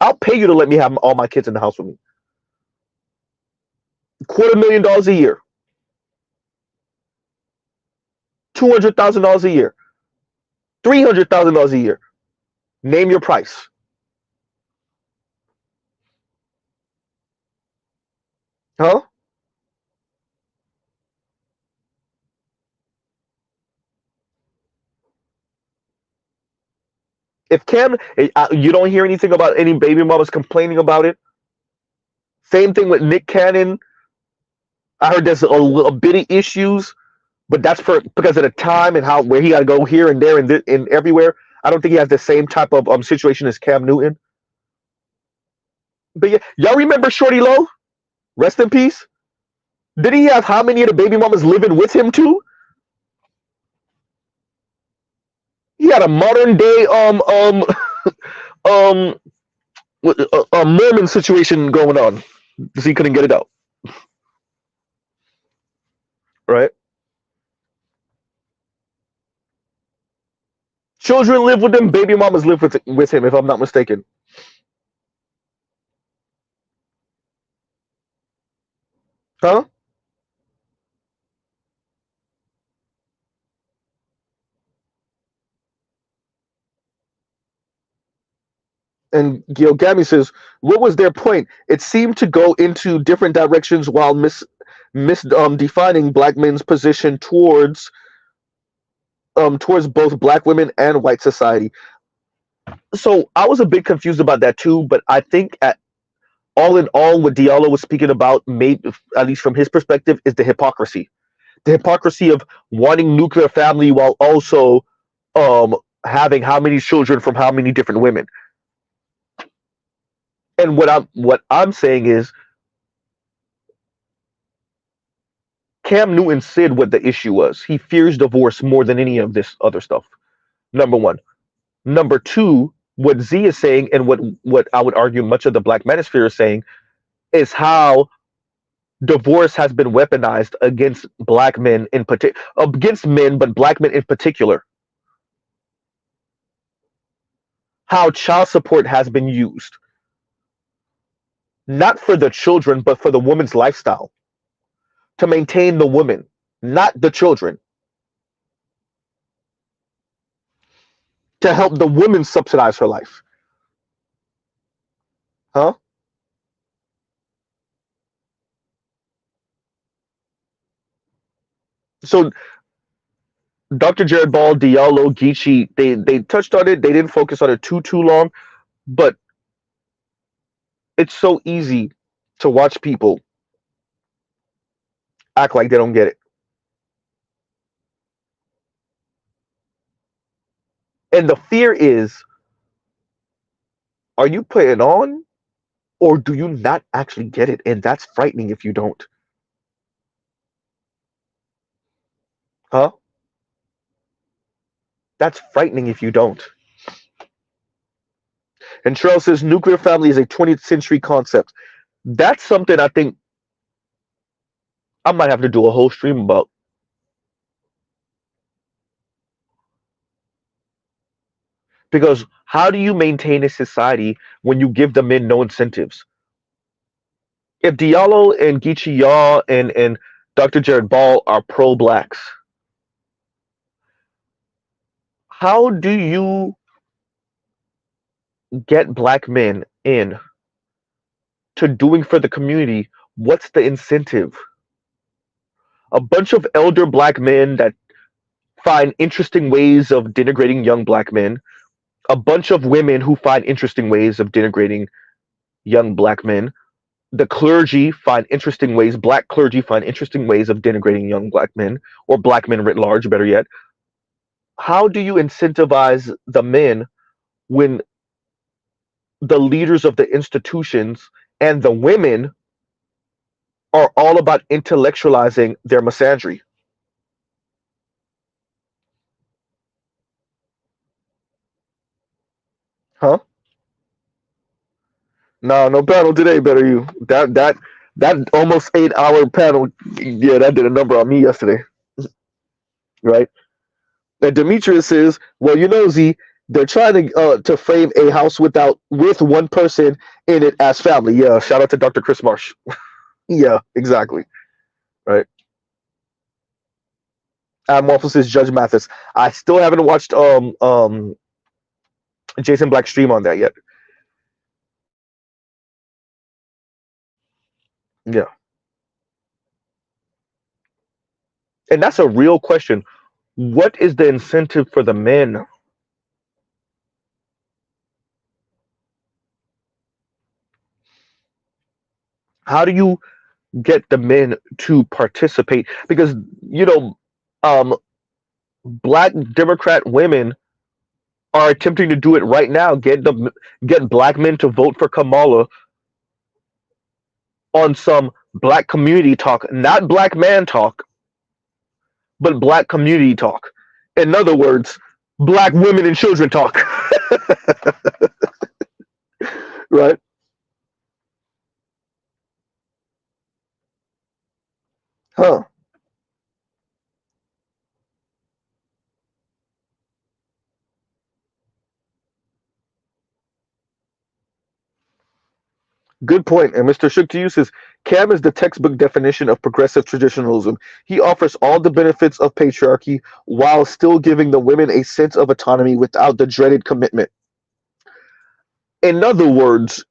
I'll pay you to let me have all my kids in the house with me. $250,000 a year. $200,000 a year. $300,000 a year. Name your price. Huh? If Cam, you don't hear anything about any baby mamas complaining about it. Same thing with Nick Cannon. I heard there's a bit of issues, but that's because of the time and where he got to go here and there and everywhere. I don't think he has the same type of situation as Cam Newton. But yeah, y'all remember Shorty Low? Rest in peace. Did he have how many of the baby mamas living with him too? He had a modern day um a Mormon situation going on because he couldn't get it out. Right? Children live with him, baby mamas live with him, if I'm not mistaken. Huh? And Gilgami says, what was their point? It seemed to go into different directions while defining black men's position towards both black women and white society. So I was a bit confused about that too, but I think all in all, what Diallo was speaking about, maybe at least from his perspective, is the hypocrisy. The hypocrisy of wanting nuclear family while also having how many children from how many different women. And what I'm saying is Cam Newton said what the issue was. He fears divorce more than any of this other stuff. Number one. Number two, what Z is saying, and what I would argue much of the Black Manosphere is saying, is how divorce has been weaponized against black men in particular, against men, but black men in particular. How child support has been used, not for the children, but for the woman's lifestyle, to maintain the woman, not the children, to help the woman subsidize her life. Huh? So Dr. Jared Ball, Diallo, Geechee, they touched on it. They didn't focus on it too long, but it's so easy to watch people act like they don't get it. And the fear is, are you putting on, or do you not actually get it? And that's frightening if you don't. Huh? That's frightening if you don't. And Charles says nuclear family is a 20th century concept. That's something I think I might have to do a whole stream about. Because how do you maintain a society when you give the men no incentives? If Diallo and Geechee Yaw and Dr. Jared Ball are pro-blacks, how do you get black men in to doing for the community? What's the incentive? A bunch of elder black men that find interesting ways of denigrating young black men, a bunch of women who find interesting ways of denigrating young black men. The clergy find interesting ways, black clergy find interesting ways of denigrating young black men, or black men writ large, better yet. How do you incentivize the men when the leaders of the institutions and the women are all about intellectualizing their misandry? Huh? No, no panel today, better you. That almost 8 hour panel, yeah, that did a number on me yesterday, right? And Demetrius says, "Well, Z, they're trying to frame a house with one person in it as family." Yeah, shout out to Dr. Chris Marsh. Yeah, exactly. Right. Waffle says Judge Mathis. I still haven't watched Jason Black stream on that yet. Yeah, and that's a real question. What is the incentive for the men? How do you get the men to participate? Because um, black Democrat women are attempting to do it right now. Get black men to vote for Kamala on some black community talk, not black man talk, but black community talk. In other words, black women and children talk. Right? Huh. Good point. And Mr. Shook to you says Cam is the textbook definition of progressive traditionalism. He offers all the benefits of patriarchy while still giving the women a sense of autonomy without the dreaded commitment. In other words,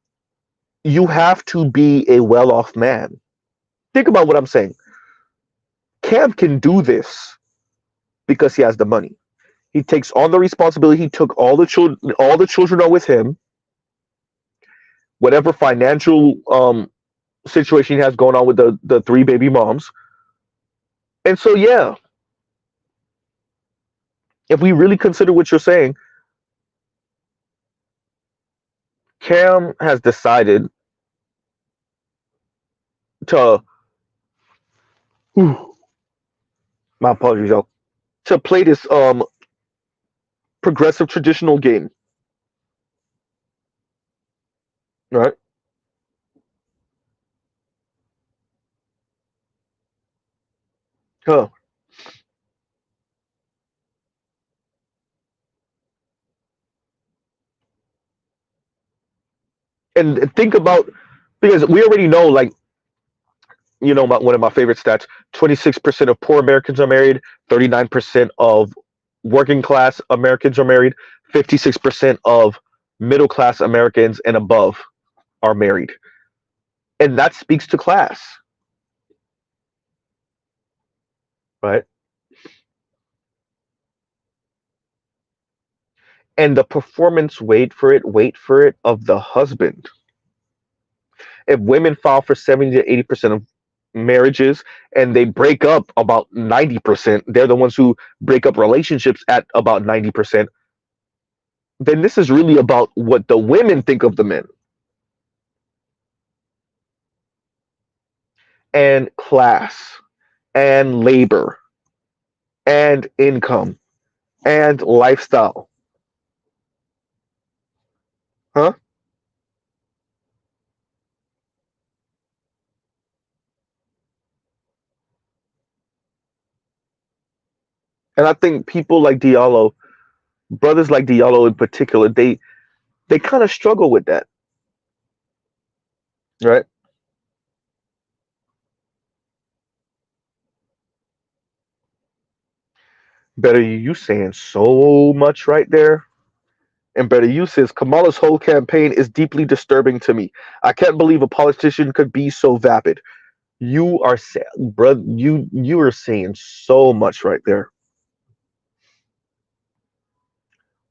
you have to be a well off man. Think about what I'm saying. Cam can do this because he has the money. He takes on the responsibility. He took all the children. All the children are with him. Whatever financial situation he has going on with the three baby moms. And so, yeah, if we really consider what you're saying, Cam has decided to. Whew, my apologies, y'all. To play this progressive traditional game, right? Huh. And think about, because we already know, like, one of my favorite stats: 26% of poor Americans are married, 39% of working class Americans are married, 56% of middle class Americans and above are married, and that speaks to class, right? And the performance, wait for it, of the husband. If women file for 70 to 80% of marriages and they break up about 90%, they're the ones who break up relationships at about 90%, then this is really about what the women think of the men, and class and labor and income and lifestyle. Huh? And I think people like Diallo, brothers like Diallo in particular, they kind of struggle with that, right? Better you saying so much right there. And better you says Kamala's whole campaign is deeply disturbing to me. I can't believe a politician could be so vapid. You are saying, bro, you are saying so much right there.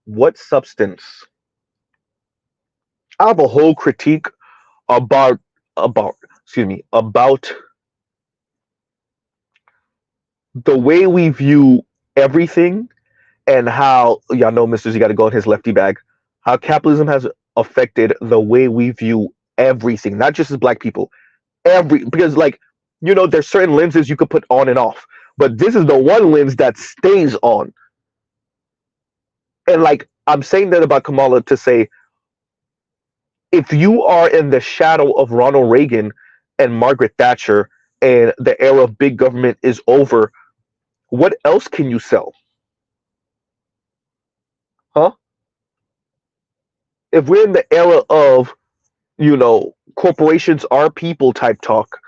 what substance? I have a whole critique about about about the way we view everything, and how y'all know Mr. Z got to go in his lefty bag. How capitalism has affected the way we view everything, not just as black people. Because like there's certain lenses you could put on and off, but this is the one lens that stays on. And like I'm saying that about Kamala to say, if you are in the shadow of Ronald Reagan and Margaret Thatcher, and the era of big government is over, what else can you sell? Huh? If we're in the era of, corporations are people type talk,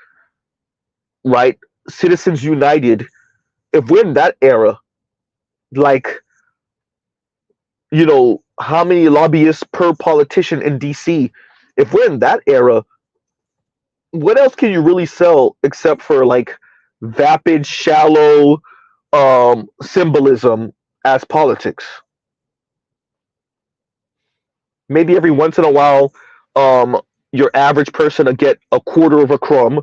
right? Citizens United, if we're in that era, like, how many lobbyists per politician in DC? If we're in that era, what else can you really sell except for like vapid, shallow symbolism as politics? Maybe every once in a while, your average person will get a quarter of a crumb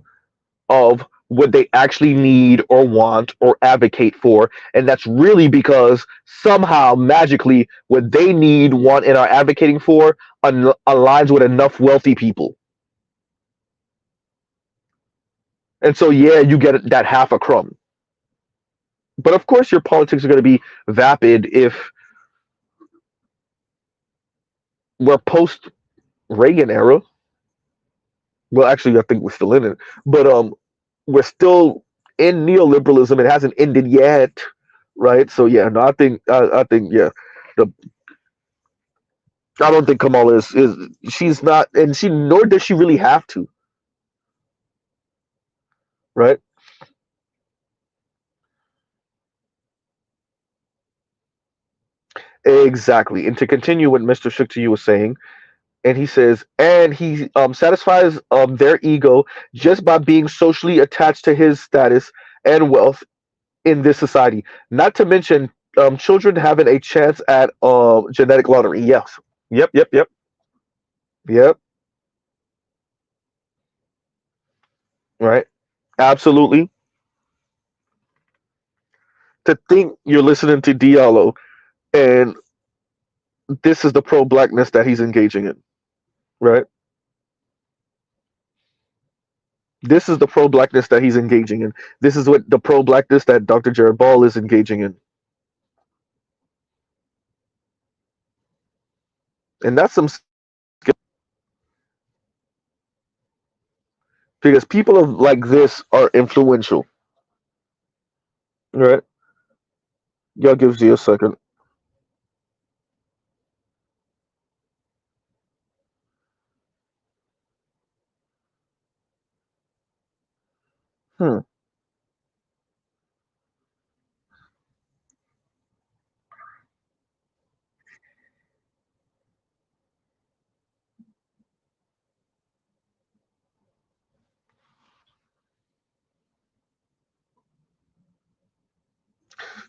of what they actually need or want or advocate for. And that's really because somehow magically what they need, want, and are advocating for aligns with enough wealthy people. And so, yeah, you get that half a crumb. But of course, your politics are going to be vapid if we're post Reagan era. Well, actually, I think we're still in it, but we're still in neoliberalism. It hasn't ended yet, right? So yeah, no, I think yeah, the I don't think Kamala is she's not, and she nor does she really have to, right? Exactly. And to continue what Mr. Shukti was saying, and he says, and he satisfies their ego just by being socially attached to his status and wealth in this society. Not to mention children having a chance at genetic lottery. Yes. Yep. Yep. Yep. Yep. Right. Absolutely. To think you're listening to Diallo and this is the pro blackness that he's engaging in. Right. This is the pro blackness that he's engaging in. This is what the pro blackness that Dr. Jared Ball is engaging in. And that's some skill, because people of like this are influential. Right. Y'all gives you a second. Hmm.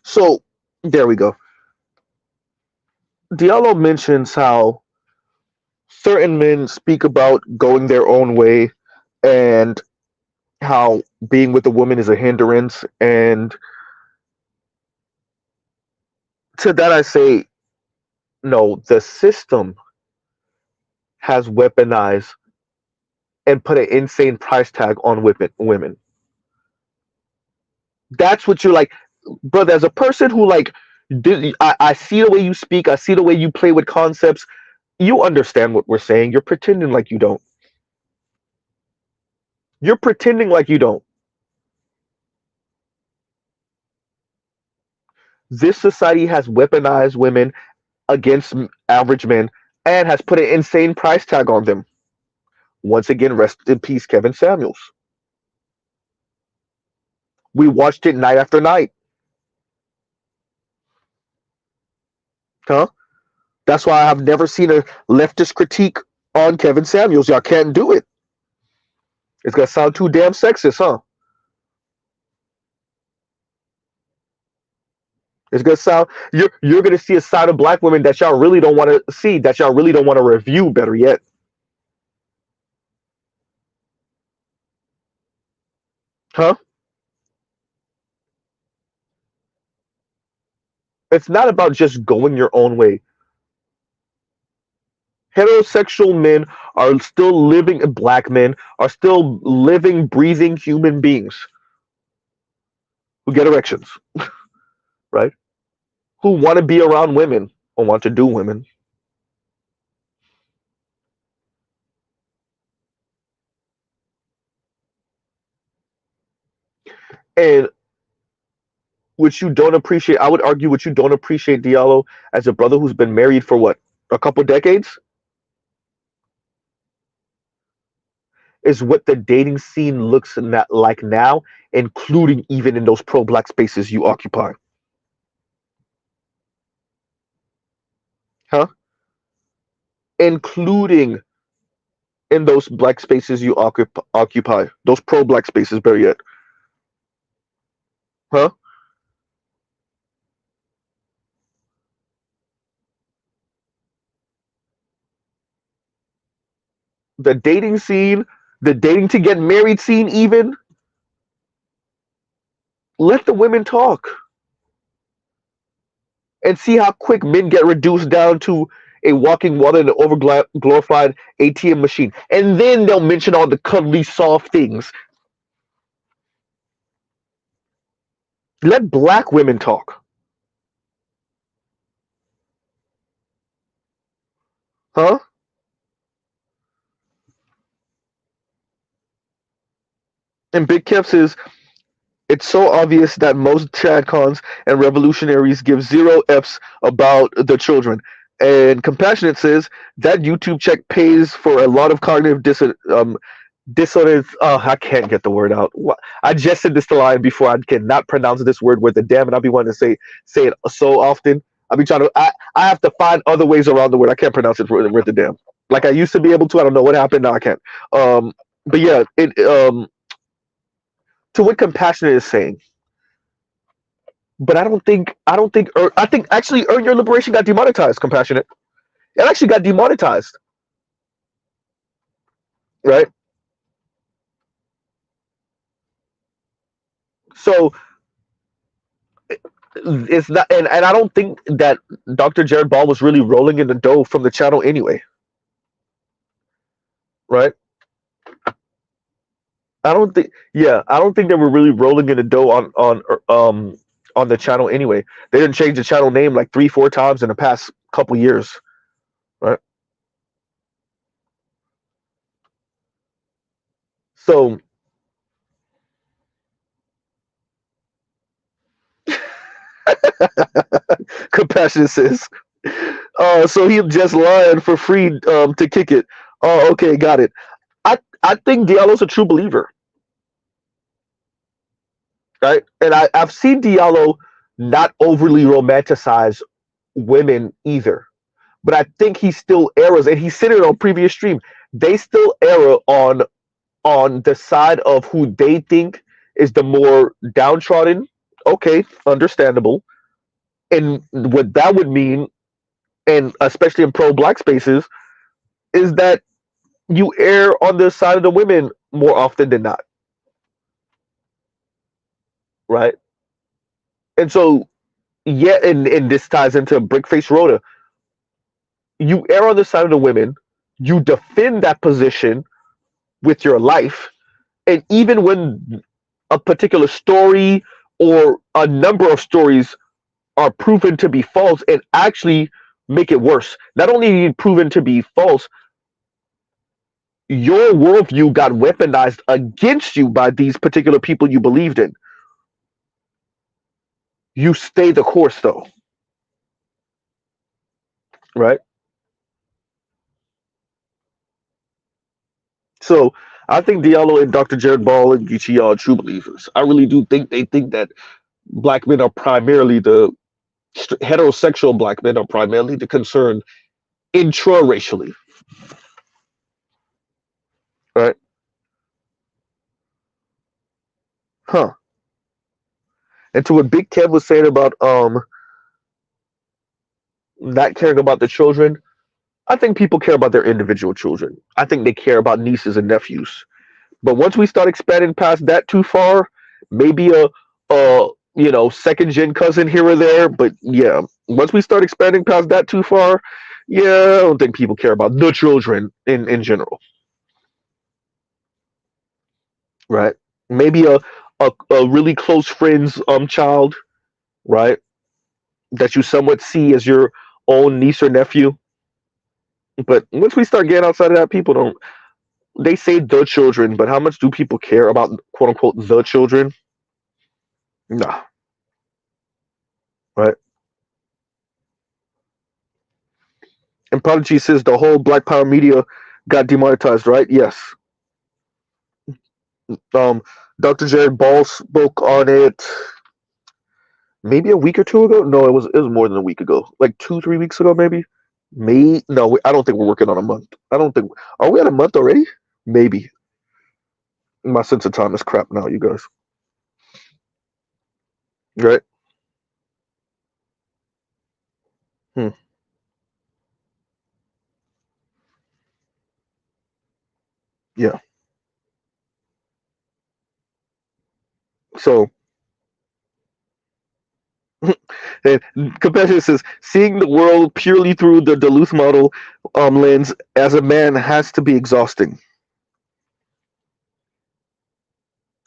So there we go. Diallo mentions how certain men speak about going their own way, and how being with a woman is a hindrance. And to that I say, no, the system has weaponized and put an insane price tag on women. That's what you're like, brother. As a person who like, I see the way you speak, I see the way you play with concepts. You understand what we're saying. You're pretending like you don't. You're pretending like you don't. This society has weaponized women against average men and has put an insane price tag on them. Once again, rest in peace, Kevin Samuels. We watched it night after night. Huh? That's why I've never seen a leftist critique on Kevin Samuels. Y'all can't do it. It's gonna sound too damn sexist, huh? It's gonna sound you're gonna see a side of black women that y'all really don't want to see, that y'all really don't want to review. Better yet, huh? It's not about just going your own way. Heterosexual men are still living, black men are still living, breathing human beings who get erections, right? Who want to be around women or want to do women. And what you don't appreciate, I would argue, what you don't appreciate, Diallo, as a brother who's been married for what, a couple decades, is what the dating scene looks like now, including even in those pro black spaces you occupy. Huh? Including in those black spaces you occupy, those pro black spaces, better yet. Huh? The dating scene, the dating to get married scene, even, let the women talk and see how quick men get reduced down to a walking water and an over glorified ATM machine. And then they'll mention all the cuddly, soft things. Let black women talk. Huh? And Big Kev says, it's so obvious that most Chadcons and revolutionaries give zero F's about the children. And Compassionate says that YouTube check pays for a lot of cognitive dissonance. Oh, I can't get the word out. I just said this to line before. I cannot pronounce this word with the damn, and I'll be wanting to say it so often. I'll be trying to. I have to find other ways around the word. I can't pronounce it with the damn. Like I used to be able to. I don't know what happened. Now I can't. But yeah, it to what Compassionate is saying, but I think actually Earn Your Liberation got demonetized. Compassionate, it actually got demonetized, right? So it's not, and I don't think that Dr. Jared Ball was really rolling in the dough from the channel anyway, right? I don't think they were really rolling in the dough on the channel anyway. They didn't change the channel name like 3 4 times in the past couple years, right? So Compassion says, so he just lying for free to kick it. Oh, okay, got it. I think Diallo's a true believer, right? And I've seen Diallo not overly romanticize women either. But I think he still errs, and he said it on previous stream. They still err on the side of who they think is the more downtrodden. Okay, understandable. And what that would mean, and especially in pro black spaces, is that you err on the side of the women more often than not, right? And so, yeah, and this ties into Brickface Rhoda. You err on the side of the women, you defend that position with your life, and even when a particular story or a number of stories are proven to be false and actually make it worse. Not only are you proven to be false, your worldview got weaponized against you by these particular people you believed in. You stay the course though, right? So I think Diallo and Dr. Jared Ball and Geechee are true believers. I really do think they think that black men are primarily the heterosexual black men are primarily the concern intra-racially, right? Huh. And to what Big Kev was saying about not caring about the children. I think people care about their individual children. I think they care about nieces and nephews. But once we start expanding past that too far, maybe a second gen cousin here or there. But yeah, once we start expanding past that too far, yeah, I don't think people care about the children in general, right? Maybe a really close friend's child, right? That you somewhat see as your own niece or nephew. But once we start getting outside of that, people don't. They say the children, but how much do people care about quote unquote the children? Nah, right? And Prodigy says the whole Black Power media got demonetized, right? Yes. Um, Dr. Jared Ball spoke on it maybe a week or two ago. No, it was more than a week ago, like 2 3 weeks ago, maybe. Me? No, I don't think we're working on a month. I don't think. Are we at a month already? Maybe. My sense of time is crap now, you guys. Right? Hmm. Yeah. So, and Compassion says, seeing the world purely through the Duluth model lens as a man has to be exhausting.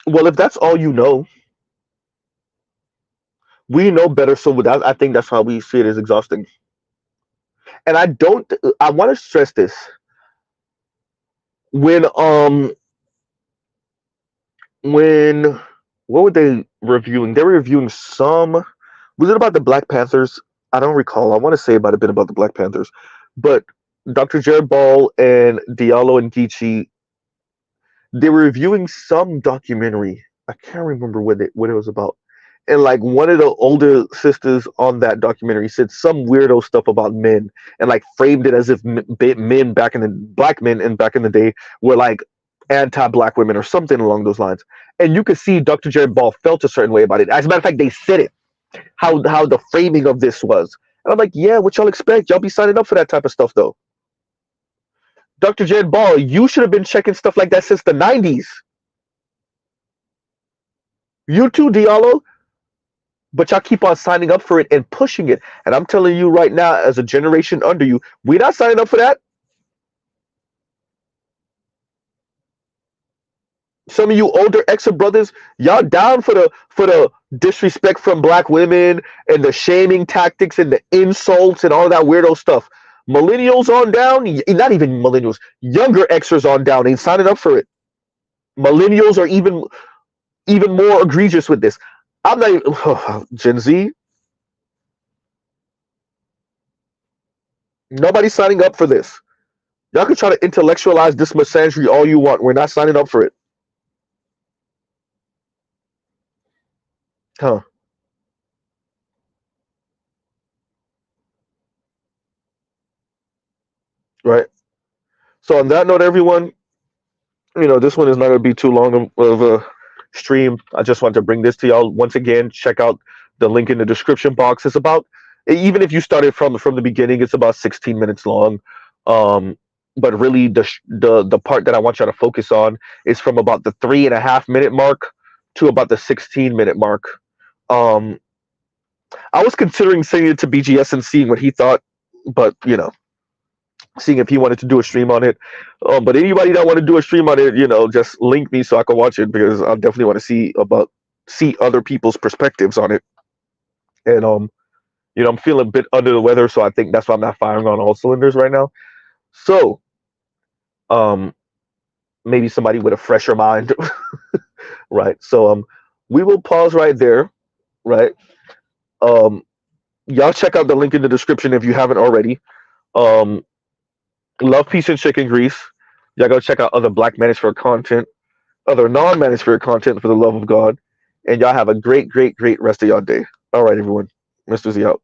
Well, if that's all you know, we know better. So that, I think that's how we see it as exhausting. And I don't. I want to stress this when when what were they reviewing? They were reviewing some. Was it about the Black Panthers? I don't recall. I want to say about a bit about the Black Panthers, but Dr. Jared Ball and Diallo and Geechee, they were reviewing some documentary. I can't remember what it was about. And like one of the older sisters on that documentary said some weirdo stuff about men and like framed it as if men back in the black men and back in the day were like anti-black women or something along those lines. And you could see Dr. Jared Ball felt a certain way about it. As a matter of fact, they said it how the framing of this was. And I'm like, yeah, what y'all expect? Y'all be signing up for that type of stuff though. Dr. Jared Ball, you should have been checking stuff like that since the 90s. You too, Diallo. But y'all keep on signing up for it and pushing it. And I'm telling you right now, as a generation under you, we're not signing up for that. Some of you older extra brothers, y'all down for the disrespect from black women and the shaming tactics and the insults and all that weirdo stuff. Millennials on down, not even millennials, younger extras on down ain't signing up for it. Millennials are even more egregious with this. I'm not even, Gen Z. Nobody's signing up for this. Y'all can try to intellectualize this misandry all you want. We're not signing up for it. Huh. Right. So on that note, everyone, this one is not going to be too long of a stream. I just want to bring this to y'all once again. Check out the link in the description box. It's about, even if you started from the beginning, it's about 16 minutes long. But really, the part that I want y'all to focus on is from about the 3.5 minute mark to about the 16 minute mark. Um, I was considering sending it to BGS and seeing what he thought, but seeing if he wanted to do a stream on it. But anybody that want to do a stream on it, just link me so I can watch it because I definitely want to see other people's perspectives on it. And I'm feeling a bit under the weather, so I think that's why I'm not firing on all cylinders right now. So, um, maybe somebody with a fresher mind, right? So, we will pause right there, right? Um, y'all check out the link in the description if you haven't already. Um, love, peace, and chicken grease. Y'all go check out other Black Manosphere content, other non-Manosphere content for the love of God. And y'all have a great, great, great rest of y'all day. All right, everyone. Mr. Z out.